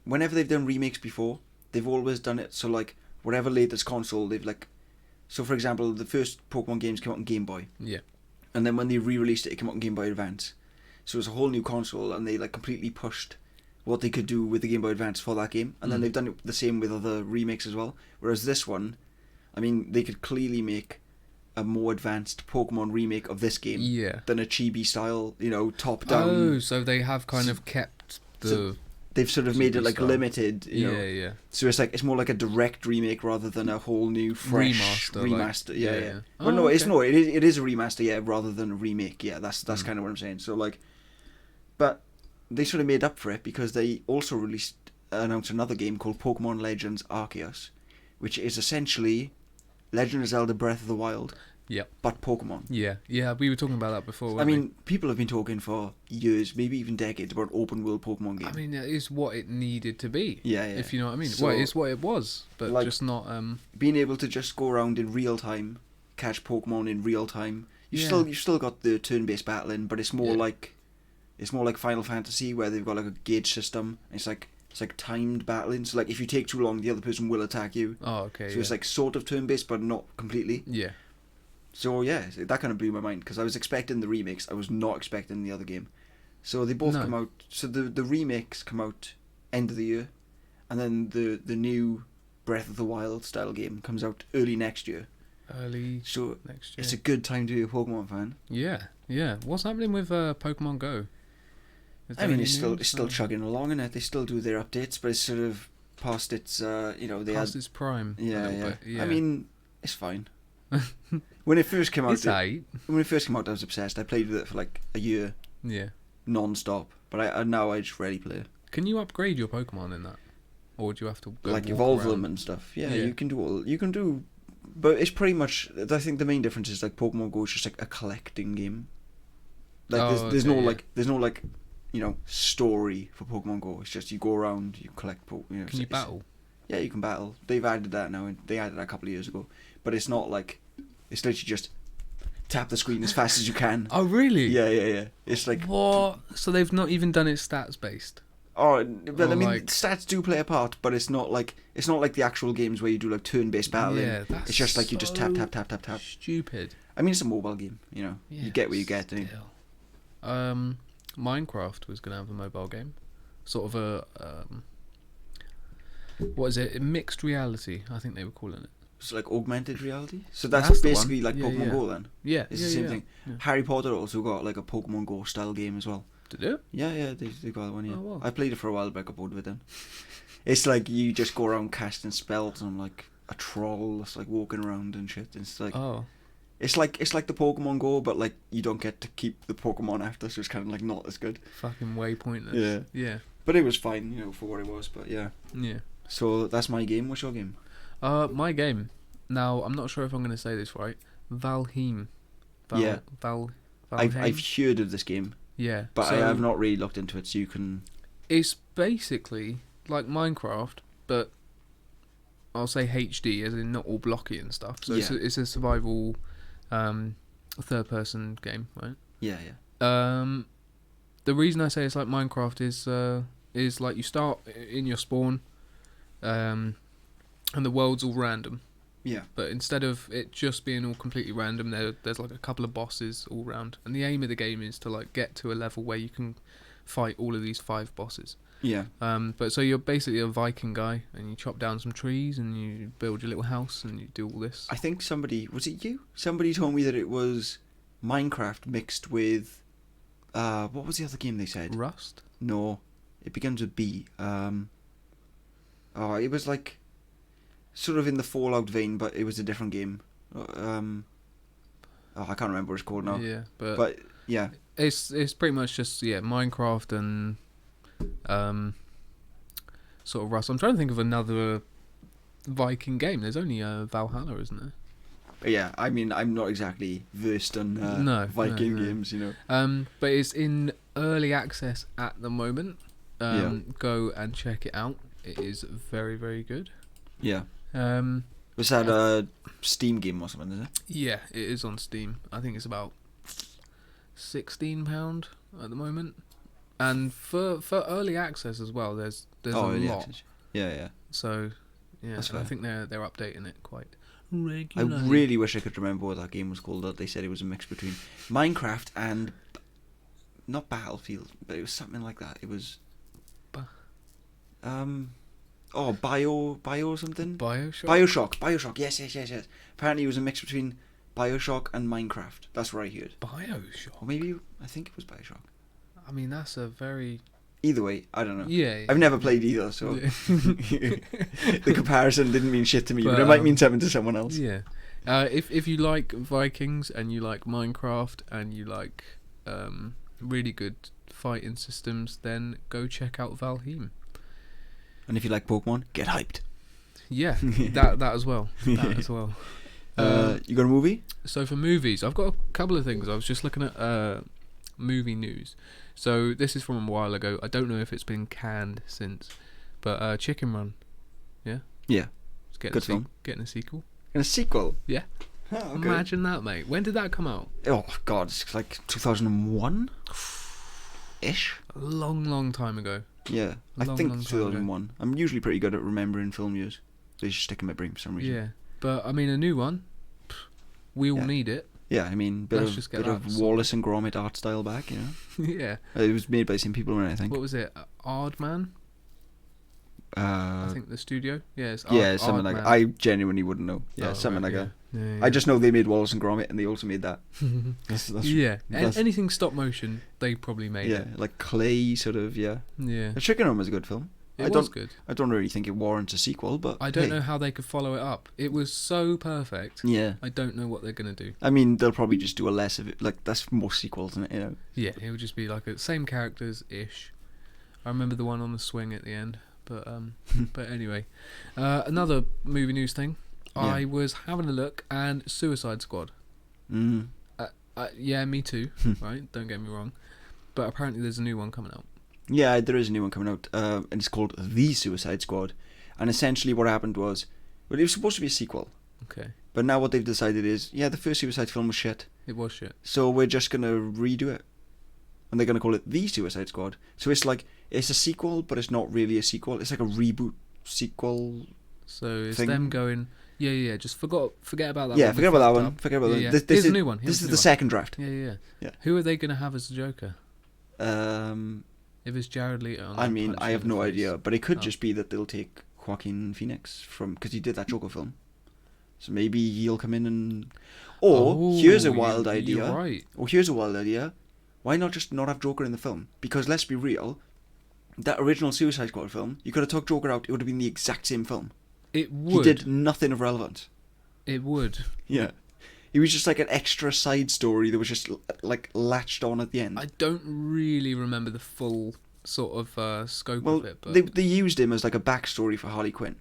whenever they've done remakes before, they've always done it so like whatever latest console they've like. So, for example, the first Pokemon games came out on Game Boy. Yeah. And then when they re-released it came out on Game Boy Advance. So it was a whole new console, and they like completely pushed what they could do with the Game Boy Advance for that game. And then they've done it the same with other remakes as well. Whereas this one, I mean, they could clearly make a more advanced Pokemon remake of this game than a chibi style, top-down. Oh, so they have kind of kept the... So they've sort of made it like style. limited, you know. Yeah. So it's more like a direct remake rather than a whole new fresh remaster. Like, yeah. Oh, Well, no, okay. it is a remaster, yeah, rather than a remake. Yeah, that's kind of what I'm saying. So like, but they sort of made up for it because they also announced another game called Pokemon Legends Arceus, which is essentially Legend of Zelda Breath of the Wild. Yep. But Pokemon. Yeah, we were talking about that before. I mean, people have been talking for years, maybe even decades, about open world Pokemon games. I mean, it is what it needed to be. Yeah. If you know what I mean. So, well, it's what it was, but like, just not. Being able to just go around in real time, catch Pokemon in real time. You've still got the turn-based battling, but it's more like Final Fantasy, where they've got like a gauge system. It's like timed battling. So like if you take too long, the other person will attack you. Oh, okay. So it's like sort of turn-based, but not completely. Yeah. So yeah, that kind of blew my mind because I was expecting the remakes. I was not expecting the other game. So they both come out. So the remakes come out end of the year, and then the new Breath of the Wild style game comes out early next year. So next year. It's a good time to be a Pokemon fan. Yeah. What's happening with Pokemon Go? I mean, it's still chugging along in it. They still do their updates, but it's sort of past its past its prime. Yeah. I mean, it's fine. When it first came out, when it first came out, I was obsessed. I played with it for like a year. Yeah. Non-stop, but now I just rarely play it. Can you upgrade your Pokemon in that, or do you have to go like evolve around? them and stuff? Yeah, you can do. But it's pretty much. I think the main difference is like Pokemon Go is just like a collecting game. Like there's no story for Pokemon Go. It's just you go around, you collect Pokemon. Can you battle? Yeah, you can battle. They've added that now, and they added that a couple of years ago. But it's not like it's literally just tap the screen as fast as you can. Oh really? Yeah. It's like what? So they've not even done it stats based. Oh, but I mean, like, stats do play a part, but it's not like the actual games where you do like turn-based battling. Yeah, that's it's just like you just tap. Stupid. I mean, it's a mobile game, Yeah, you get what you get. Minecraft was gonna have a mobile game, sort of a what is it? Mixed reality, I think they were calling it. It's like augmented reality. So that's basically like Pokemon Go then. Yeah, it's the same thing. Yeah. Harry Potter also got like a Pokemon Go style game as well. Did it? Yeah, they got one. Yeah, oh, wow. I played it for a while, but I got bored with it then. It's like you just go around casting spells on like a troll that's like walking around and shit. It's like it's like the Pokemon Go, but like you don't get to keep the Pokemon after, so it's kind of like not as good. Fucking way pointless. Yeah. But it was fine, for what it was. But yeah. So that's my game. What's your game? My game. Now I'm not sure if I'm going to say this right. Valheim. Valheim. I've heard of this game. Yeah. But I have not really looked into it, so you can... It's basically like Minecraft, but I'll say HD, as in not all blocky and stuff. So it's a survival third-person game, right? Yeah. The reason I say it's like Minecraft is like you start in your spawn, and the world's all random. Yeah. But instead of it just being all completely random, there's like a couple of bosses all round, and the aim of the game is to like get to a level where you can fight all of these 5 bosses. Yeah. But so you're basically a Viking guy, and you chop down some trees, and you build your little house, and you do all this. I think was it you? Somebody told me that it was Minecraft mixed with, what was the other game they said? Rust? No, it begins with B. It was like sort of in the Fallout vein, but it was a different game. I can't remember what it's called now. Yeah, but yeah, it's pretty much just Minecraft and sort of Rust. I'm trying to think of another Viking game. There's only Valhalla, isn't there? But yeah, I mean, I'm not exactly versed on Viking games, you know. But it's in early access at the moment. Go and check it out. It is very, very good. Yeah. Was that a Steam game or something, is it? Yeah, it is on Steam. I think it's about £16 at the moment. And for early access as well, there's a lot. Access. Yeah. So, yeah, and I think they're updating it quite regularly. I really wish I could remember what that game was called. That they said it was a mix between Minecraft and not Battlefield, but it was something like that. It was Bio something? Bioshock. Yes. Apparently it was a mix between Bioshock and Minecraft. That's what I heard. Bioshock? Or maybe, I think it was Bioshock. I mean, that's a very... Either way, I don't know. Yeah. I've never played either, so... the comparison didn't mean shit to me, but it might mean something to someone else. Yeah. If you like Vikings and you like Minecraft and you like really good fighting systems, then go check out Valheim. And if you like Pokemon, get hyped. Yeah, that as well. You got a movie? So for movies, I've got a couple of things. I was just looking at movie news. So this is from a while ago. I don't know if it's been canned since, but Chicken Run. Yeah? Yeah. Good film. Getting a sequel. And a sequel? Yeah. Oh, okay. Imagine that, mate. When did that come out? Oh, God. It's like 2001? Ish? A long time ago. Yeah, I think 2001. I'm usually pretty good at remembering film years. They just stick in my brain for some reason. Yeah, but I mean a new one. We all need it. Yeah, I mean bit of Wallace and Gromit art style back, you know. Yeah. It was made by the same people, I think. What was it? Aardman? I think the studio. Yeah, it's something like that. I genuinely wouldn't know. Yeah, something like that. Yeah. I just know they made Wallace and Gromit, and they also made that. That's anything stop motion, they probably made it. Yeah, like Clay, sort of. Yeah. The Chicken Run was a good film. It was good. I don't really think it warrants a sequel, but I don't know how they could follow it up. It was so perfect. Yeah. I don't know what they're gonna do. I mean, they'll probably just do a less of it. Like that's most sequels, isn't it? You know. Yeah, it would just be like same characters ish. I remember the one on the swing at the end. But but anyway, another movie news thing. Yeah. I was having a look, and Suicide Squad. Yeah, me too. Right, don't get me wrong. But apparently, there's a new one coming out. Yeah, there is a new one coming out, and it's called The Suicide Squad. And essentially, what happened was, well, it was supposed to be a sequel. Okay. But now what they've decided is, the first Suicide film was shit. It was shit. So we're just gonna redo it, and they're gonna call it The Suicide Squad. So it's like. It's a sequel, but it's not really a sequel. It's like a reboot sequel. So it's them going, just forget about that. Yeah, forget about that one. Forget about that. Yeah. Here's a new one. This is the second draft. Yeah. Who are they going to have as the Joker? If it's Jared Leto. I mean, I have no idea, but it could just be that they'll take Joaquin Phoenix because he did that Joker film. So maybe he'll come in and. Here's a wild idea. You're right. Here's a wild idea. Why not just not have Joker in the film? Because let's be real. That original Suicide Squad film, you could have took Joker out, it would have been the exact same film. It would. He did nothing of relevance. It would. Yeah. He was just like an extra side story that was just like latched on at the end. I don't really remember the full sort of scope of it. But they used him as like a backstory for Harley Quinn.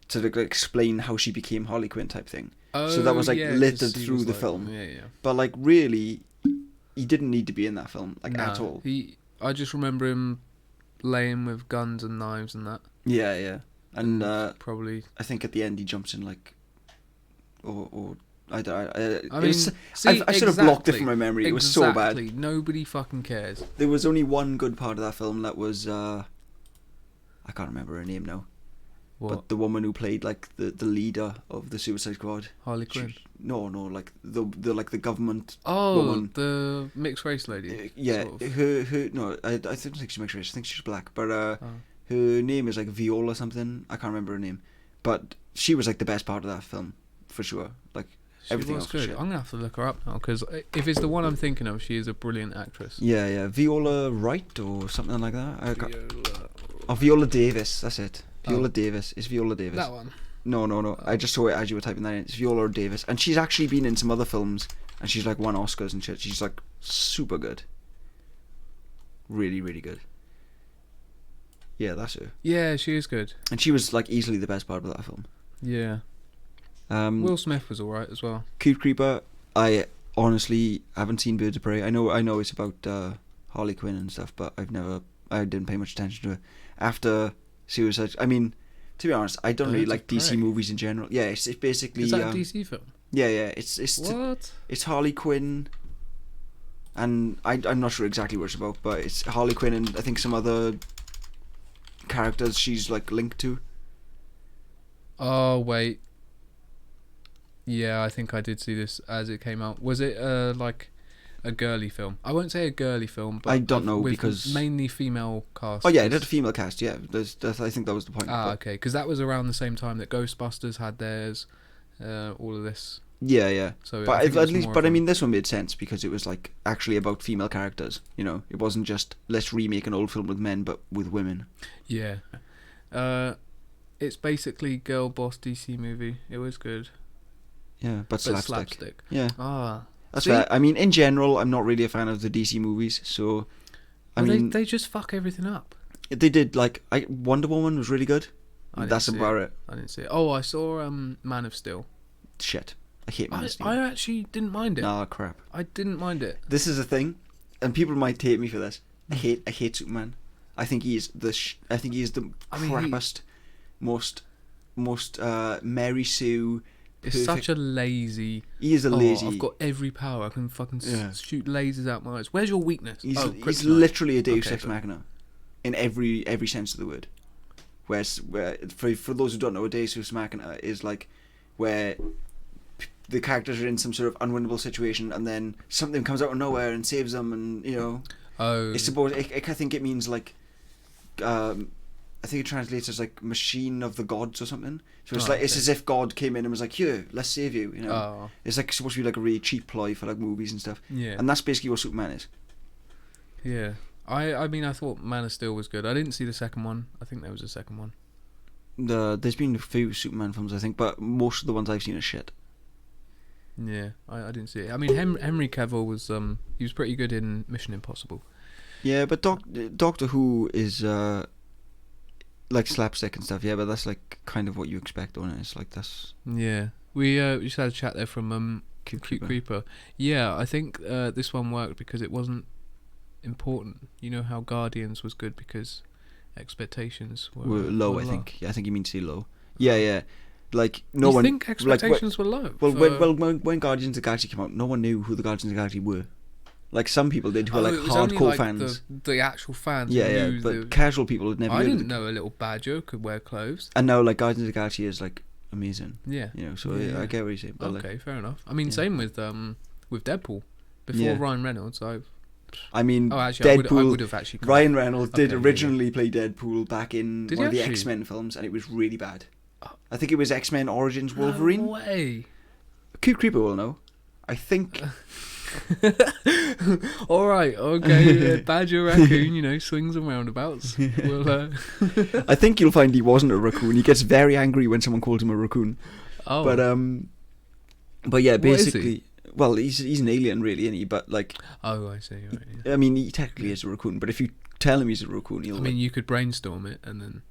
To like explain how she became Harley Quinn type thing. So that was like littered through the film. Yeah. But like really, he didn't need to be in that film at all. I just remember him laying with guns and knives and that. Yeah. And probably. I think at the end he jumps in like, I should have blocked it from my memory. It was so bad. Nobody fucking cares. There was only one good part of that film. That was I can't remember her name now. What? But the woman who played like the leader of the Suicide Squad. Harley Quinn. No, like the government. Woman. The mixed race lady. Yeah, sort of. her. No, I don't think she's mixed race. I think she's black. But her name is like Viola something. I can't remember her name. But she was like the best part of that film for sure. Like everything else was good. I'm gonna have to look her up now because if it's the one I'm thinking of, she is a brilliant actress. Yeah, Viola Wright or something like that. Viola Davis. That's it. Viola Davis. It's Viola Davis. That one? No. I just saw it as you were typing that in. It's Viola Davis. And she's actually been in some other films and she's like won Oscars and shit. She's like super good, really really good. Yeah, that's her. Yeah, she is good. And she was like easily the best part of that film. Yeah. Will Smith was alright as well. Cute Creeper. I honestly haven't seen Birds of Prey. I know it's about Harley Quinn and stuff, but I didn't pay much attention to it. After Suicide, I mean, to be honest, I don't really like DC movies in general. Yeah, it's basically. Is that a DC film? Yeah, it's what? It's Harley Quinn, and I'm not sure exactly what it's about, but it's Harley Quinn and I think some other characters she's like linked to. Oh wait. Yeah, I think I did see this as it came out. Was it like a girly film? I won't say a girly film, but I don't know with because mainly female cast. Oh yeah, it had a female cast. Yeah, I think that was the point. Okay, because that was around the same time that Ghostbusters had theirs. All of this. Yeah. So, but at least, I mean, this one made sense because it was like actually about female characters. You know, it wasn't just let's remake an old film with men, but with women. Yeah. It's basically girl boss DC movie. It was good. Yeah, but slapstick. Yeah. That's fair. I mean, in general, I'm not really a fan of the DC movies, so I mean, they just fuck everything up. They did. Like, Wonder Woman was really good. That's about it. I didn't see it. Oh, I saw Man of Steel. Shit, I hate Man of Steel. I actually didn't mind it. Ah, crap. I didn't mind it. This is a thing, and people might hate me for this. I hate Superman. I think he is the crappiest, most Mary Sue. It's Perfect. such a lazy. He is a lazy. I've got every power. I can fucking shoot lasers out my eyes. Where's your weakness? He's literally a Deus Ex Machina, in every sense of the word. Where for those who don't know, a Deus Ex Machina is like where the characters are in some sort of unwinnable situation, and then something comes out of nowhere and saves them, and you know. Oh. It's supposed. I think it means like. I think it translates as like machine of the gods or something. So it's it's as if God came in and was like, here, let's save you. You know, it's like supposed to be like a really cheap ploy for like movies and stuff. Yeah, and that's basically what Superman is. Yeah, I mean, I thought Man of Steel was good. I didn't see the second one. I think there was a second one. There's been a few Superman films, I think, but most of the ones I've seen are shit. Yeah, I didn't see it. I mean, Henry Cavill was he was pretty good in Mission Impossible. Yeah, but Doctor Who is like slapstick and stuff. Yeah, but that's like kind of what you expect on it. It's like that's. Yeah, we just had a chat there from Cute Creeper. Yeah, I think this one worked because it wasn't important. You know how Guardians was good because expectations were low. I think. Yeah, I think you mean to say low. Yeah. Like no you one. Think expectations were low? Well, when Guardians of the Galaxy came out, no one knew who the Guardians of the Galaxy were. Like some people did who were like hardcore fans. The actual fans. Yeah, but casual people had never. I didn't know a little badger could wear clothes. And now, like Guardians of the Galaxy is like amazing. Yeah, you know. So I get what you're saying. But okay, fair enough. I mean, same with Deadpool. Before Ryan Reynolds, I mean, Deadpool. I would have actually. Ryan Reynolds did originally play Deadpool back in one of the X-Men films, and it was really bad. I think it was X-Men Origins Wolverine. No way. Cute Creeper will know. I think. All right, okay. Badger raccoon, you know, swings and roundabouts. I think you'll find he wasn't a raccoon. He gets very angry when someone calls him a raccoon. Oh, but yeah, basically, well, he's an alien, really, isn't he? But like, oh, I see. Right, yeah. I mean, he technically is a raccoon, but if you tell him he's a raccoon, he'll. I mean, you could brainstorm it and then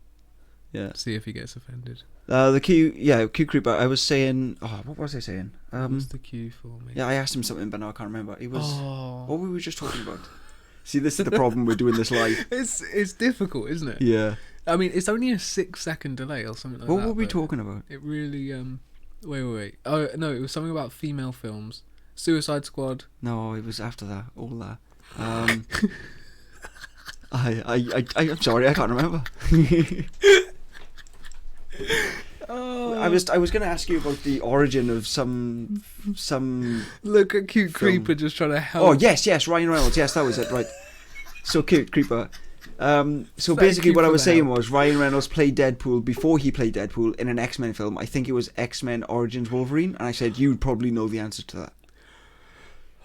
see if he gets offended. The Cute Creeper. I was saying, what was I saying? What's the cue for me? Yeah, I asked him something, but now I can't remember. It was what we were just talking about. See, this is the problem with doing this live. It's difficult, isn't it? Yeah. I mean, it's only a 6-second delay or something like that. What were we talking about? It really wait. Oh no, it was something about female films. Suicide Squad. No, it was after that. All that. I'm sorry, I can't remember. I was going to ask you about the origin of some. Look at Cute Creeper just trying to help. Oh yes, Ryan Reynolds. Yes, that was it. Right. So Cute Creeper. So basically, what I was saying was Ryan Reynolds played Deadpool before he played Deadpool in an X-Men film. I think it was X-Men Origins Wolverine, and I said you'd probably know the answer to that.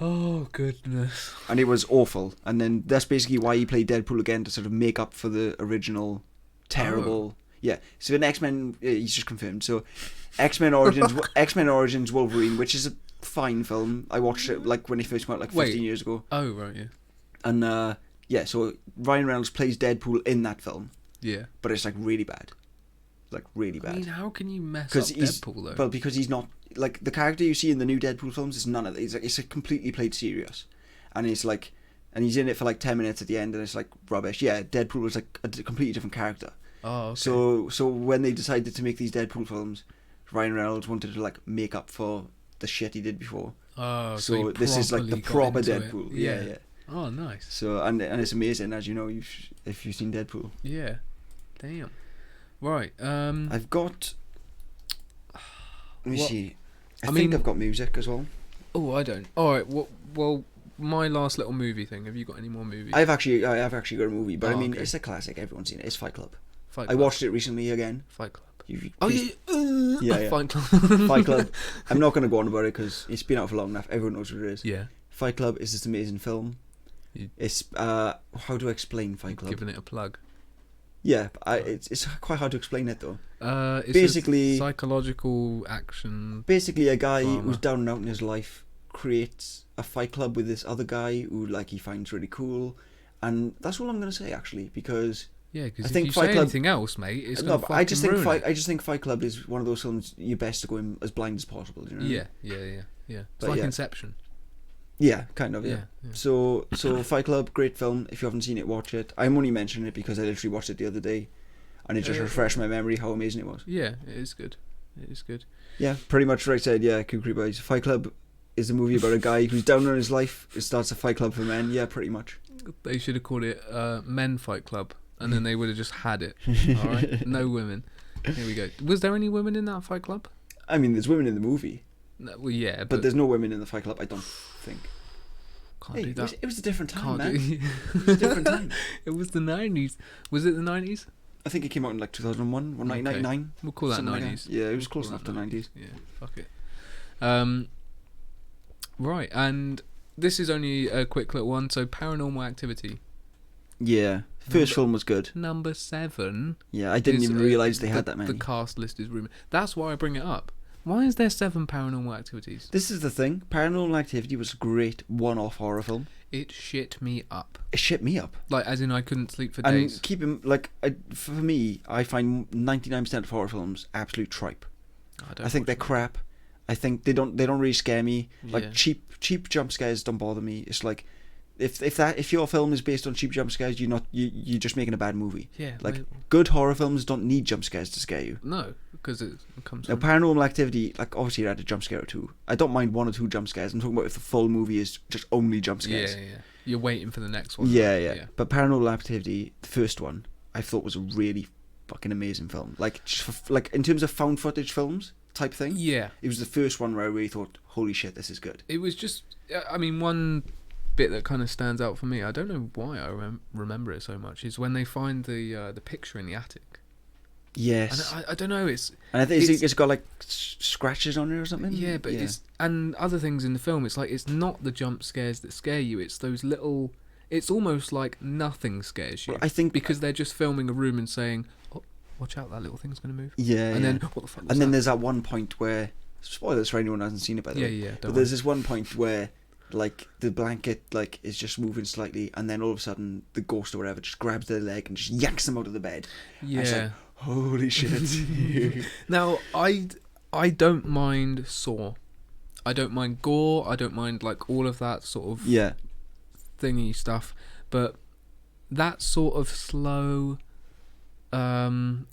Oh goodness! And it was awful. And then that's basically why he played Deadpool again, to sort of make up for the original terrible. Yeah, so in X-Men, he's just confirmed. So X-Men Origins Wolverine, which is fine film. I watched it like when it first came out, like 15 years ago. Oh right, yeah. And so Ryan Reynolds plays Deadpool in that film. Yeah. But it's like really bad. Like really bad. I mean, how can you mess up Deadpool though? Well, because he's not like the character you see in the new Deadpool films is none of it. It's completely played serious, and it's like, and he's in it for like 10 minutes at the end, and it's like rubbish. Yeah, Deadpool was like a completely different character. Oh, okay. So when they decided to make these Deadpool films, Ryan Reynolds wanted to like make up for the shit he did before. Oh, so this is like the proper Deadpool. Yeah. Oh, nice. So and it's amazing, as you know, if you've seen Deadpool. Yeah. Damn. Right. I've got. Let me see. I think I've got music as well. Oh, I don't. All right. Well, my last little movie thing. Have you got any more movies? I have actually got a movie, but I mean, okay. It's a classic. Everyone's seen it. It's Fight Club. Fight I Club. watched it recently again. Fight Club. Yeah. Fight Club. Fight Club. I'm not going to go on about it because it's been out for long enough. Everyone knows what it is. Yeah. Fight Club is this amazing film. It's how do I explain Fight Club? Giving it a plug. Yeah, it's quite hard to explain it though. It's basically a psychological action. Basically, a guy drama. who's down and out in his life creates a fight club with this other guy who like he finds really cool, and that's all I'm going to say actually, because yeah, because I if think you Fight say Club, anything else, mate, it's no. But I just think Fight Club is one of those films you're best to go in as blind as possible. You know? Yeah. It's But like yeah. Inception. Yeah, kind of. Yeah. Yeah. So Fight Club, great film. If you haven't seen it, watch it. I'm only mentioning it because I literally watched it the other day, and it just refreshed my memory how amazing it was. Yeah, it is good. It is good. Yeah, pretty much what I said. Yeah, Kukri Boys. Fight Club is a movie about a guy who's down on his life. It starts a fight club for men. Yeah, pretty much. They should have called it Men Fight Club, and then they would have just had it. All right, no women. Here we go. Was there any women in that fight club? I mean, there's women in the movie. No, well, yeah, but there's no women in the fight club. I don't think. Can't do that. It was a different time, Can't man. do. It was a different time. It was the 90s. Was it the 90s? I think it came out in like 2001 or 1999. Okay. We'll call that 90s. Like that. Yeah, it was close enough to 90s. Yeah, fuck it. Right, and this is only a quick little one. So, Paranormal Activity. Yeah, first film was good. Number 7. Yeah, I didn't even realise they had that many. The cast list is rumored. That's why I bring it up. Why is there 7 Paranormal Activities? This is the thing. Paranormal Activity was a great one-off horror film. It shit me up. It shit me up. Like, as in I couldn't sleep for days. And keep him, like, for me, I find 99% of horror films absolute tripe. I think they're crap. I think they don't really scare me. Like, cheap jump scares don't bother me. It's like, if your film is based on cheap jump scares, you're just making a bad movie. Yeah. Like, good horror films don't need jump scares to scare you. No, because it comes now, Paranormal Activity, like, obviously it had a jump scare or two. I don't mind 1 or 2 jump scares. I'm talking about if the full movie is just only jump scares. Yeah. You're waiting for the next one. Yeah. But Paranormal Activity, the first one, I thought was a really fucking amazing film. Like, just for, like in terms of found footage films type thing. Yeah. It was the first one where I really thought, holy shit, this is good. It was just, I mean, one bit that kind of stands out for me, I don't know why I remember it so much, is when they find the picture in the attic. Yes. And I don't know, and I think it's got like scratches on it or something. Yeah, but it's, and other things in the film, it's like, it's not the jump scares that scare you, it's those little, it's almost like nothing scares you. Well, I think because they're just filming a room and saying, oh, watch out, that little thing's going to move. Yeah. And then, what the fuck was And then that? there's that one point where, spoilers for anyone who hasn't seen it by the way. Yeah. But there's this one point where, like, the blanket, like, is just moving slightly, and then all of a sudden, the ghost or whatever just grabs their leg and just yanks them out of the bed. Yeah. And it's like, holy shit. Now, I don't mind Saw. I don't mind gore. I don't mind, like, all of that sort of thingy stuff. But that sort of slow,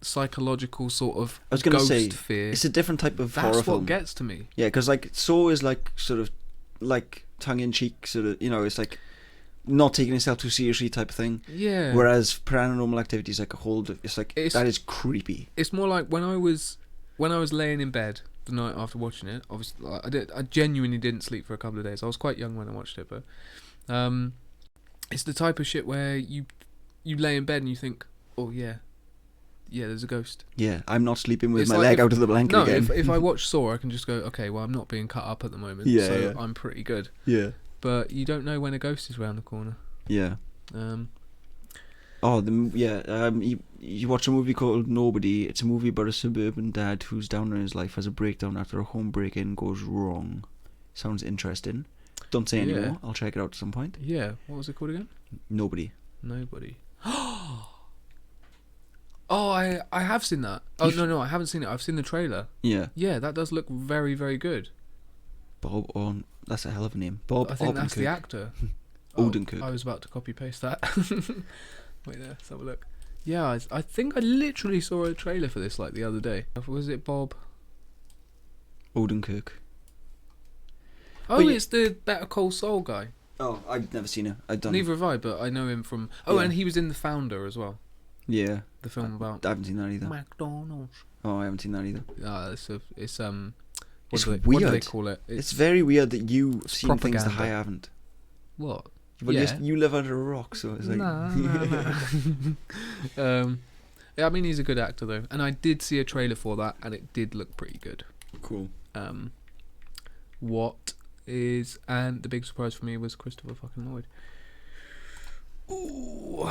psychological sort of ghost fear. It's a different type of horror film. That's what gets to me. Yeah, because, like, Saw is, like, sort of, like, tongue-in-cheek, sort of, you know, it's like not taking itself too seriously type of thing. Yeah. Whereas Paranormal Activity is like a whole, it's like, that is creepy. It's more like when I was laying in bed the night after watching it, obviously, I genuinely didn't sleep for a couple of days. I was quite young when I watched it, but it's the type of shit where you lay in bed and you think, oh yeah, there's a ghost. Yeah, I'm not sleeping with my leg out of the blanket again. No, if I watch Saw, I can just go, okay, well, I'm not being cut up at the moment, so I'm pretty good. Yeah. But you don't know when a ghost is round the corner. Yeah. You watch a movie called Nobody. It's a movie about a suburban dad who's down in his life, has a breakdown after a home break-in goes wrong. Sounds interesting. Don't say anymore. I'll check it out at some point. Yeah. What was it called again? Nobody. Oh, I have seen that. Oh, no, I haven't seen it. I've seen the trailer. Yeah. Yeah, that does look very, very good. Bob on. That's a hell of a name. Bob. I think that's the actor. Odenkirk. I was about to copy paste that. Wait there, let's have a look. Yeah, I think I literally saw a trailer for this like the other day. Was it Bob? Odenkirk. Oh, it's the Better Call Saul guy. Oh, I've never seen it. Neither have I, but I know him from... Oh, and he was in The Founder as well. Yeah. The film about... I haven't seen that either. McDonald's. Oh, I haven't seen that either. It's weird. What do they call it? It's very weird that you've seen propaganda. things that I haven't. What? Well, you live under a rock, so it's like... No. Yeah, I mean, he's a good actor, though. And I did see a trailer for that, and it did look pretty good. Cool. And the big surprise for me was Christopher fucking Lloyd. Ooh.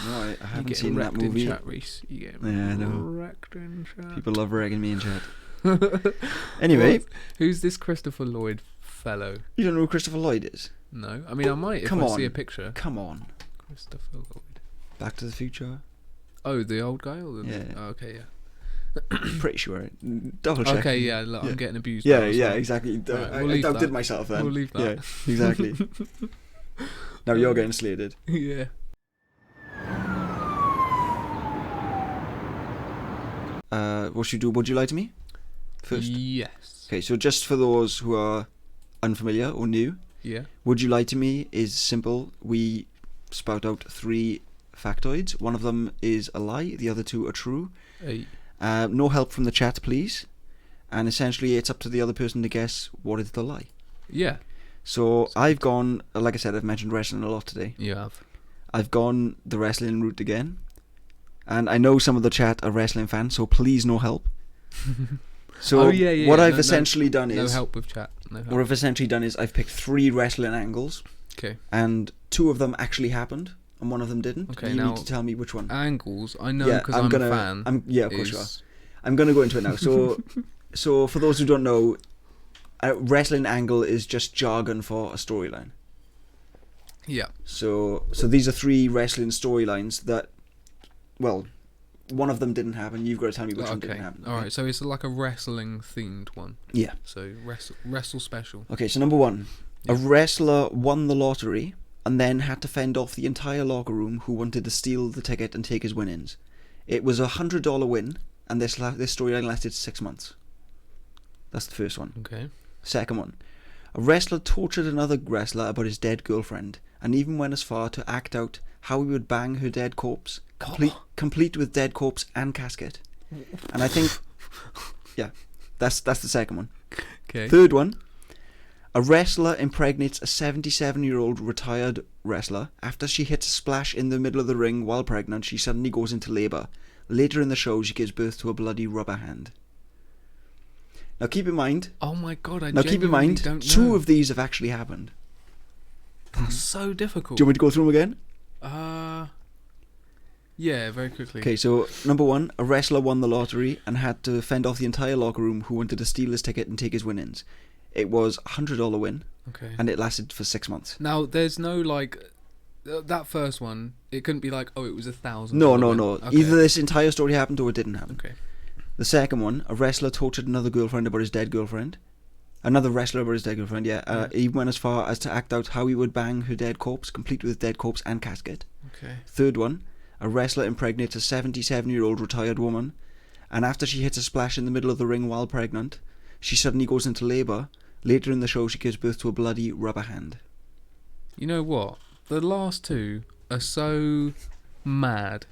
No, I haven't seen that movie. movie. In chat, Reese. You get wrecked in chat. People love wrecking me in chat. Anyway. Who's this Christopher Lloyd fellow? You don't know who Christopher Lloyd is? No. I mean, I might if I see a picture. Come on. Christopher Lloyd. Back to the Future? Oh, the old guy? Or the yeah. Oh, okay, yeah. Pretty sure. Double check. Okay, yeah, look, I'm getting abused. Yeah, exactly. Right, I doubted myself then. We'll leave that. Yeah, exactly. Now you're getting slated. Yeah. What should you do? Would you lie to me? First? Yes. Okay, so just for those who are unfamiliar or new, yeah. Would you lie to me is simple. We spout out 3 factoids. One of them is a lie, the other 2 are true. Hey. No help from the chat, please. And essentially, it's up to the other person to guess what is the lie. Yeah. So I've gone, like I said, I've mentioned wrestling a lot today. You have. I've gone the wrestling route again. And I know some of the chat are wrestling fans, so please no help. So what I've essentially done is... No help with chat. No help. What I've essentially done is I've picked 3 wrestling angles. Okay. And 2 of them actually happened, and 1 of them didn't. Okay, you need to tell me which one. Angles, I know because I'm a fan. Of course you are. I'm going to go into it now. So for those who don't know, a wrestling angle is just jargon for a storyline. Yeah. So these are 3 wrestling storylines that, well, one of them didn't happen. You've got to tell me which one didn't happen. Okay. All right. So it's like a wrestling themed one. Yeah. So wrestle special. Okay. So number 1, a wrestler won the lottery and then had to fend off the entire locker room who wanted to steal the ticket and take his winnings. It was $100 win, and this storyline lasted 6 months. That's the first one. Okay. Second one, a wrestler tortured another wrestler about his dead girlfriend, and even went as far to act out how he would bang her dead corpse, complete with dead corpse and casket. And I think, yeah, that's the second one. Okay. Third one, a wrestler impregnates a 77-year-old retired wrestler. After she hits a splash in the middle of the ring while pregnant, she suddenly goes into labour. Later in the show, she gives birth to a bloody rubber hand. Now keep in mind... Oh my god, Now keep in mind, 2 of these have actually happened. That's so difficult. Do you want me to go through them again? Yeah, very quickly. Okay, so number 1, a wrestler won the lottery and had to fend off the entire locker room who wanted to steal his ticket and take his winnings. It was a $100 win, okay, and it lasted for 6 months. Now, there's no, like... that first one, it couldn't be like, oh, it was $1,000. No. Okay. Either this entire story happened or it didn't happen. Okay. The second one, a wrestler tortured another girlfriend about his dead girlfriend. Another wrestler about his dead girlfriend, yeah. He went as far as to act out how he would bang her dead corpse, complete with dead corpse and casket. Okay. Third one, a wrestler impregnates a 77-year-old retired woman, and after she hits a splash in the middle of the ring while pregnant, she suddenly goes into labour. Later in the show, she gives birth to a bloody rubber hand. You know what? The last 2 are so mad.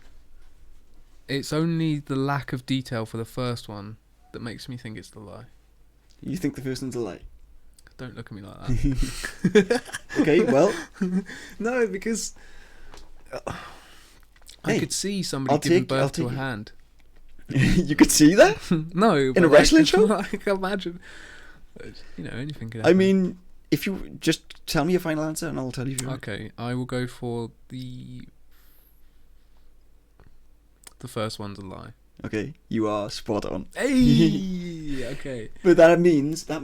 It's only the lack of detail for the first one that makes me think it's the lie. You think the first one's a lie? Don't look at me like that. Okay, well... No, because... I could see somebody giving birth to a hand. You could see that? No. In a wrestling show? Like, imagine. You know, anything could happen. I mean, if you... Just tell me your final answer and I'll tell you if you're right. Okay, I will go for the first one's a lie. Okay, you are spot on. Hey, okay. But that means that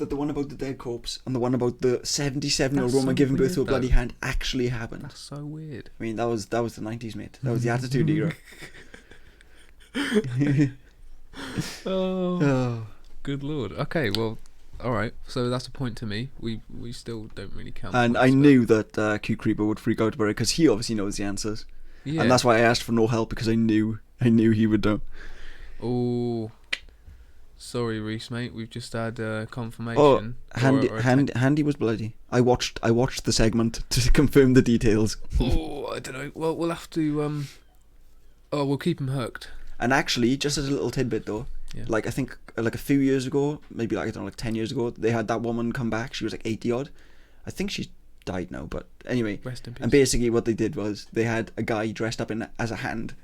the one about the dead corpse and the one about the 77-year-old That's woman so giving birth weird, to a bloody though. hand actually happened. That's so weird. I mean, that was the 90s, mate. That was the Attitude Era. Oh, good lord. Okay, well, all right. So that's a point to me. We still don't really count. And points, I knew that Q Creeper would freak out about it because he obviously knows the answers. Yeah. And that's why I asked for no help, because I knew he would know. Oh, sorry, Reese, mate. We've just had confirmation. Oh, Handy was bloody. I watched the segment to confirm the details. Oh, I don't know. Well, we'll have to. We'll keep him hooked. And actually, just as a little tidbit though, like I think like a few years ago, maybe like I don't know, like 10 years ago, they had that woman come back. She was like 80 odd. I think she's died now, but anyway. Rest in peace. And basically, what they did was they had a guy dressed up as a hand,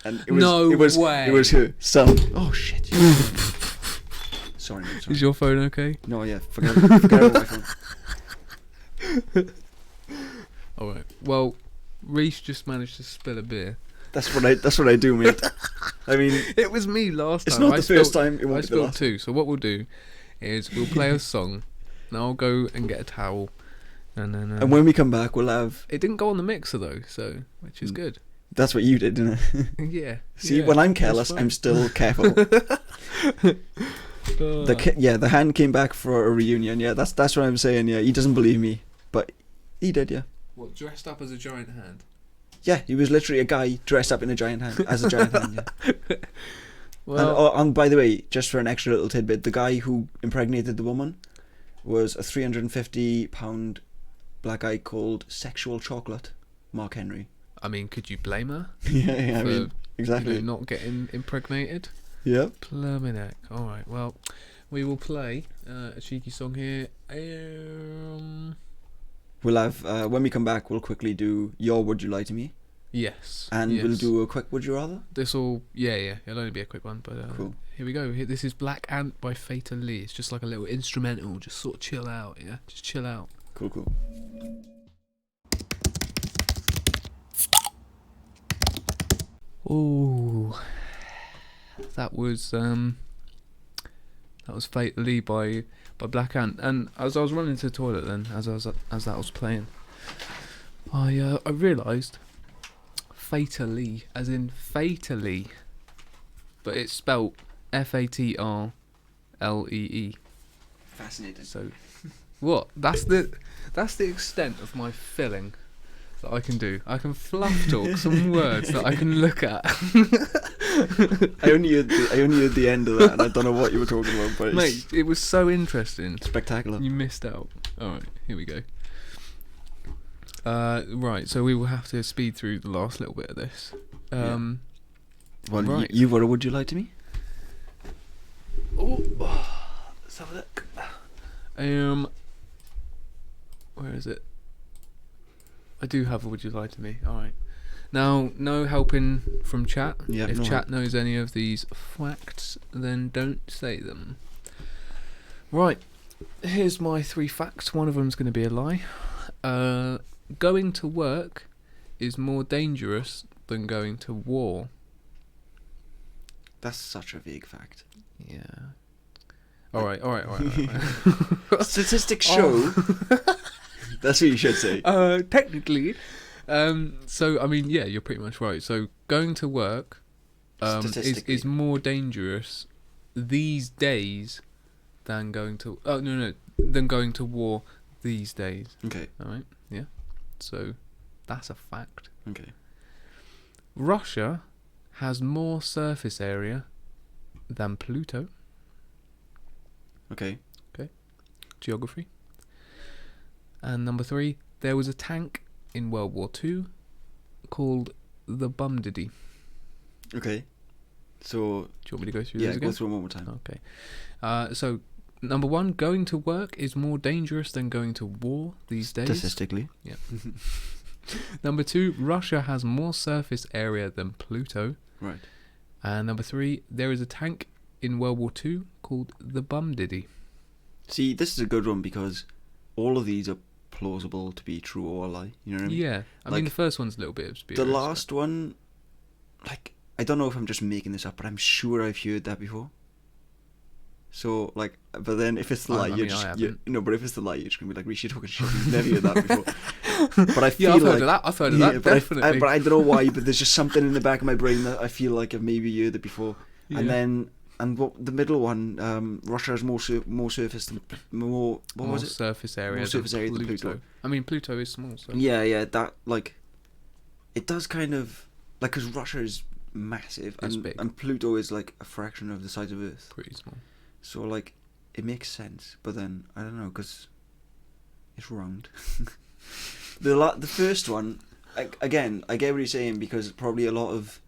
and it was her son. Oh shit! Sorry, mate, sorry. Is your phone okay? No, yeah, forget about my phone. All right. Well, Reese just managed to spill a beer. That's what I do, mate. I mean, it was me last time. It's not the first time. It won't be the last. Too. So what we'll do is we'll play a song. And I'll go and get a towel, and then. And when we come back, we'll have. It didn't go on the mixer though, so which is good. That's what you did, didn't it? Yeah. See, when I'm careless, I'm still careful. The hand came back for a reunion. Yeah, that's what I'm saying. Yeah, he doesn't believe me, but he did. Yeah. What, dressed up as a giant hand? Yeah, he was literally a guy dressed up in a giant hand as a giant hand. Yeah. Well, and by the way, just for an extra little tidbit, the guy who impregnated the woman was a £350 black guy called Sexual Chocolate, Mark Henry. I mean, could you blame her? Yeah, I mean, exactly. Not getting impregnated. Yeah. Plumbing heck. All right. Well, we will play a cheeky song here. We'll have when we come back, we'll quickly do your Would You Lie to Me? Yes. And we'll do a quick Would You Rather? It'll only be a quick one, but cool. Here we go. This is Black Ant by Fatal Lee. It's just like a little instrumental, just sort of chill out, yeah? Just chill out. Cool. Ooh. That was Fatal Lee by Black Ant. And as I was running to the toilet then, as that was playing, I realised Fatally, as in fatally, but it's spelt Fatlee. Fascinating. So, what? That's the extent of my filling that I can do. I can fluff talk some words that I can look at. I only heard the end of that, and I don't know what you were talking about, but mate, it was so interesting. Spectacular. You missed out. All right, here we go. Right, so we will have to speed through the last little bit of this. Well, right. you've got a Would You Lie to Me? Oh, let's have a look. Where is it? I do have a Would You Lie to Me. All right. Now, no helping from chat. Yeah, if no chat help. knows any of these facts, then don't say them. Right. Here's my 3 facts. One of them's going to be a lie. Going to work is more dangerous than going to war. That's such a vague fact. Yeah. All right. Statistics show. That's what you should say. Technically. So, I mean, yeah, you're pretty much right. So, going to work is more dangerous these days than going to... Oh, no. Than going to war these days. Okay. All right? Yeah. So, that's a fact. Okay. Russia has more surface area than Pluto. Okay. Geography. And number 3, there was a tank in World War II called the Bumdiddy. Okay. So... Do you want me to go through those again? Yeah, go through them one more time. Okay. So, number 1, going to work is more dangerous than going to war these days. Statistically. Yeah. Number 2, Russia has more surface area than Pluto. Right. And number 3, there is a tank in World War II called the Bumdiddy. See, this is a good one because all of these are plausible to be true or a lie. You know what I mean? Yeah. I mean, the first one's a little bit obscure. The last one, like, I don't know if I'm just making this up, but I'm sure I've heard that before. So, like, but then if it's the lie, but if it's the lie, you're just gonna be like, Rishi, talking shit. You've never heard that before. But I feel I've like heard of that. I've heard of that, definitely. But I don't know why. But there's just something in the back of my brain that I feel like I've maybe heard it before. Yeah. And what the middle one, Russia has more surface than more. What was it? Surface area. More surface area than Pluto. I mean, Pluto is small. So. Yeah. That like, it does kind of like, because Russia is massive, and Pluto is like a fraction of the size of Earth. Pretty small. So, like, it makes sense, but then, I don't know, because it's round. The first one, again, I get what you're saying, because probably a lot of,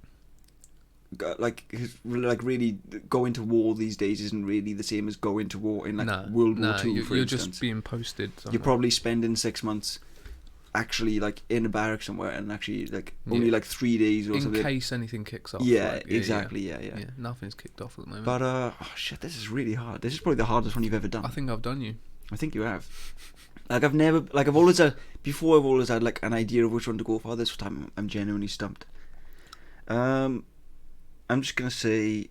really going to war these days isn't really the same as going to war in, World War II, for instance. You're just being posted somewhere. You're probably spending 6 months actually, like, in a barrack somewhere, and actually, like, only, 3 days or something. In case anything kicks off. Yeah, exactly, yeah. Nothing's kicked off at the moment. But, oh shit, this is really hard. This is probably the hardest one you've ever done. I think I've done you. I think you have. Like, I've always had, like, an idea of which one to go for. This time, I'm genuinely stumped. I'm just gonna say,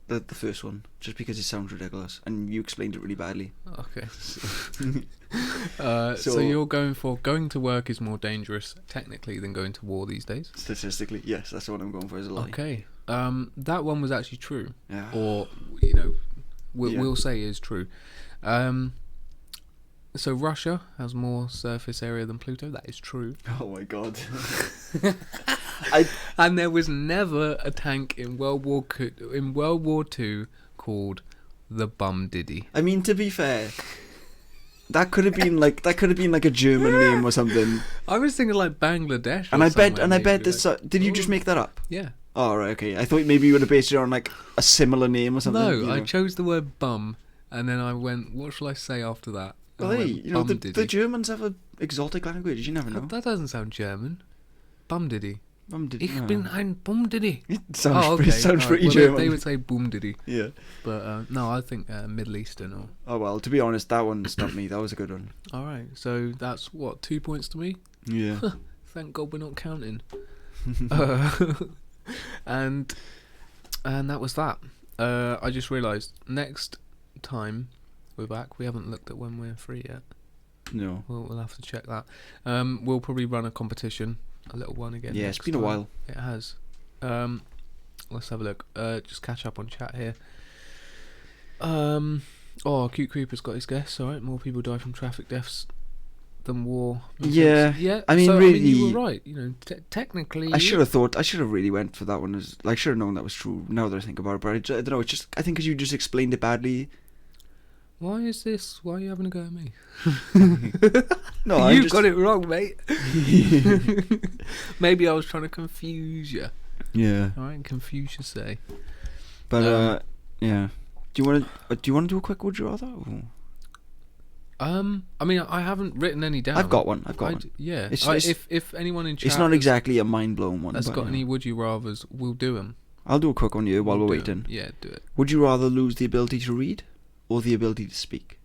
the first one, just because it sounds ridiculous, and you explained it really badly. Okay. So you're going to work is more dangerous technically than going to war these days? Statistically, yes, that's what I'm going for as a lie. Okay. That one was actually true. Yeah. Or, we'll say is true. So Russia has more surface area than Pluto. That is true. Oh my god. And there was never a tank in World War II called the Bum Diddy. I mean, to be fair, that could have been like a German name or something. I was thinking like Bangladesh. And I bet this. Did you just make that up? Yeah. Oh right, okay. I thought maybe you would have based it on like a similar name or something. No, I chose the word bum, and then I went, what shall I say after that? Well, hey, the Germans have an exotic language. You never know. That doesn't sound German. Bum Diddy. Ich Oh. bin ein Bum Diddy. It sounds pretty well, German. They would say Boom Diddy. Yeah. But no, I think Middle Eastern or. Oh well, to be honest, that one stumped me. That was a good one. All right, so that's what, 2 points to me. Yeah. Thank God we're not counting. And that was that. I just realised next time we're back, we haven't looked at when we're free yet. No. We'll have to check that. We'll probably run a competition, a little one again. Yeah, it's been a while. It has. Let's have a look. Just catch up on chat here. Cute Creeper's got his guess. All right, more people die from traffic deaths than war. Yeah. Yeah. I mean, really, you were right. Technically. I should have really went for that one. I should have known that was true. Now that I think about it, but I don't know. It's just, I think because you just explained it badly. Why is this? Why are you having a go at me? No, you got it wrong, mate. Maybe I was trying to confuse you. Yeah. All right, confuse you say. But yeah. Do you want to do a quick would you rather? Or? I mean, I haven't written any down. I've got one. Yeah. If anyone in chat, it's not exactly a mind blowing one. Has got any would you rathers, we'll do them. I'll do a quick one here while we're waiting. Yeah, do it. Would you rather lose the ability to read or the ability to speak?